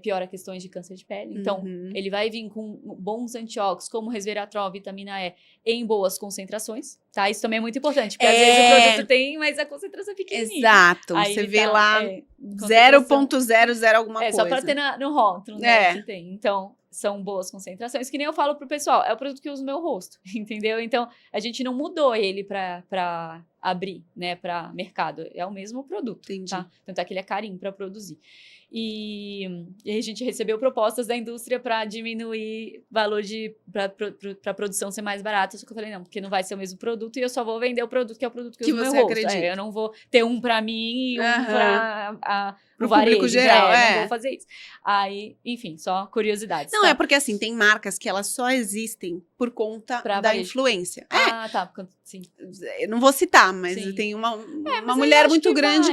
Piora questões de câncer de pele. Então, ele vai vir com bons antioxidantes, como resveratrol, vitamina E, em boas concentrações, tá? Isso também é muito importante, porque às vezes o produto tem, mas a concentração é pequenininha. Exato. Aí Você ele vê tá, lá 0,00 alguma coisa. Só pra ter no rótulo, né, que tem. Então, são boas concentrações, que nem eu falo pro pessoal, é o produto que eu uso no meu rosto, entendeu? Então, a gente não mudou ele pra abrir, né, pra mercado. É o mesmo produto, Entendi. tá? Tanto é que ele é carinho pra produzir. E a gente recebeu propostas da indústria para diminuir o valor para a produção ser mais barata. Só que eu falei, não, porque não vai ser o mesmo produto e eu só vou vender o produto que é o produto que eu uso no meu rosto. Acredita. Eu não vou ter um para mim e um para o público varejo. geral. Não vou fazer isso. Aí, enfim, só curiosidades. Não, tá? é porque assim, tem marcas que elas só existem por conta da varejo. Influência. Ah, tá. Sim. Eu não vou citar, mas Sim. tem uma mulher muito grande.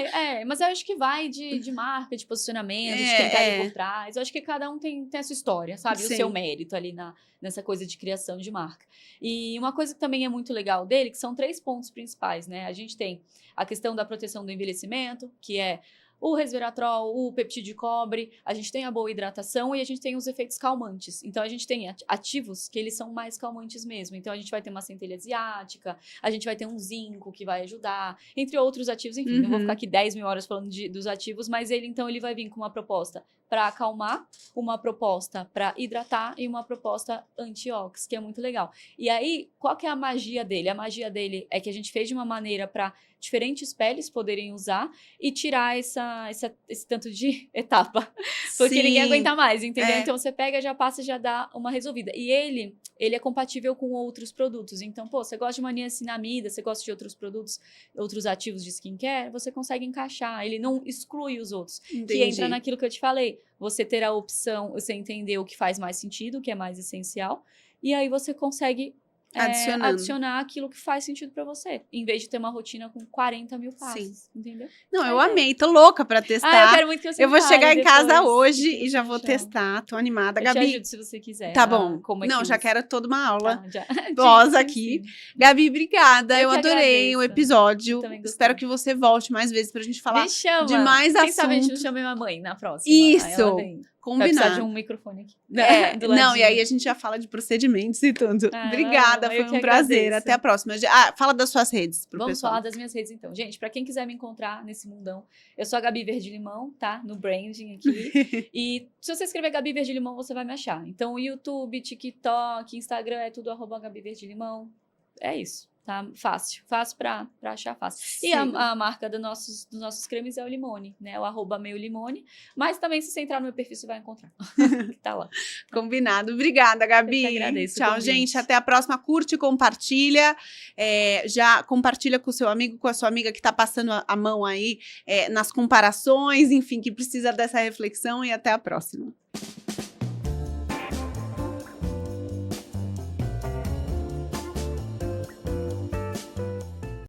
Mas eu acho que vai de marca, de posicionamento, de quem tá ali por trás. Eu acho que cada um tem a sua história, sabe? Sim. O seu mérito ali nessa coisa de criação de marca. E uma coisa que também é muito legal dele, que são 3 pontos principais, né? A gente tem a questão da proteção do envelhecimento, que é o resveratrol, o peptídeo de cobre, a gente tem a boa hidratação e a gente tem os efeitos calmantes. Então, a gente tem ativos que eles são mais calmantes mesmo. Então, a gente vai ter uma centelha asiática, a gente vai ter um zinco que vai ajudar, entre outros ativos. Enfim, não vou ficar aqui 10 mil horas falando dos ativos, mas ele vai vir com uma proposta para acalmar, uma proposta para hidratar e uma proposta anti-ox, que é muito legal. E aí, qual que é a magia dele? A magia dele é que a gente fez de uma maneira para diferentes peles poderem usar e tirar esse tanto de etapa. Porque Sim. ninguém aguenta mais, entendeu? Então, você pega, já passa, já dá uma resolvida. E ele é compatível com outros produtos. Então, você gosta de uma niacinamida, você gosta de outros produtos, outros ativos de skincare, você consegue encaixar. Ele não exclui os outros. Entendi. Que entra naquilo que eu te falei. Você ter a opção, você entender o que faz mais sentido, o que é mais essencial. E aí, você consegue adicionar aquilo que faz sentido pra você, em vez de ter uma rotina com 40 mil passos, entendeu? Não, eu amei, tô louca pra testar. Eu quero muito que você Eu vou chegar em casa hoje e e já vou testar, tô animada. Eu Gabi, te ajudo se você quiser. Tá bom. Como Não, já quero toda uma aula já. aqui. Gabi, obrigada, eu adorei o episódio. Espero que você volte mais vezes pra gente falar de mais assuntos. Quem sabe a gente não chama minha mãe na próxima. Isso! Combinado. Vai precisar de um microfone aqui. Não, e aí a gente já fala de procedimentos e tudo. Obrigada, foi um prazer. Até a próxima. Fala das suas redes pro Vamos pessoal. falar das minhas redes, então. Gente, pra quem quiser me encontrar nesse mundão, eu sou a Gabi Verde Limão, tá? No branding aqui. E se você escrever Gabi Verde Limão, você vai me achar. Então, YouTube, TikTok, Instagram, é tudo @Gabi Verde Limão. É isso. Tá fácil pra achar fácil. Sim. E a marca dos nossos cremes é o Limone, né? O @meulimone. Mas também, se você entrar no meu perfil, você vai encontrar. Que tá lá. Combinado. Obrigada, Gabi. Eu que agradeço. Tchau, gente. Até a próxima. Curte e compartilha. Já compartilha com o seu amigo, com a sua amiga que tá passando a mão aí nas comparações, enfim, que precisa dessa reflexão. E até a próxima.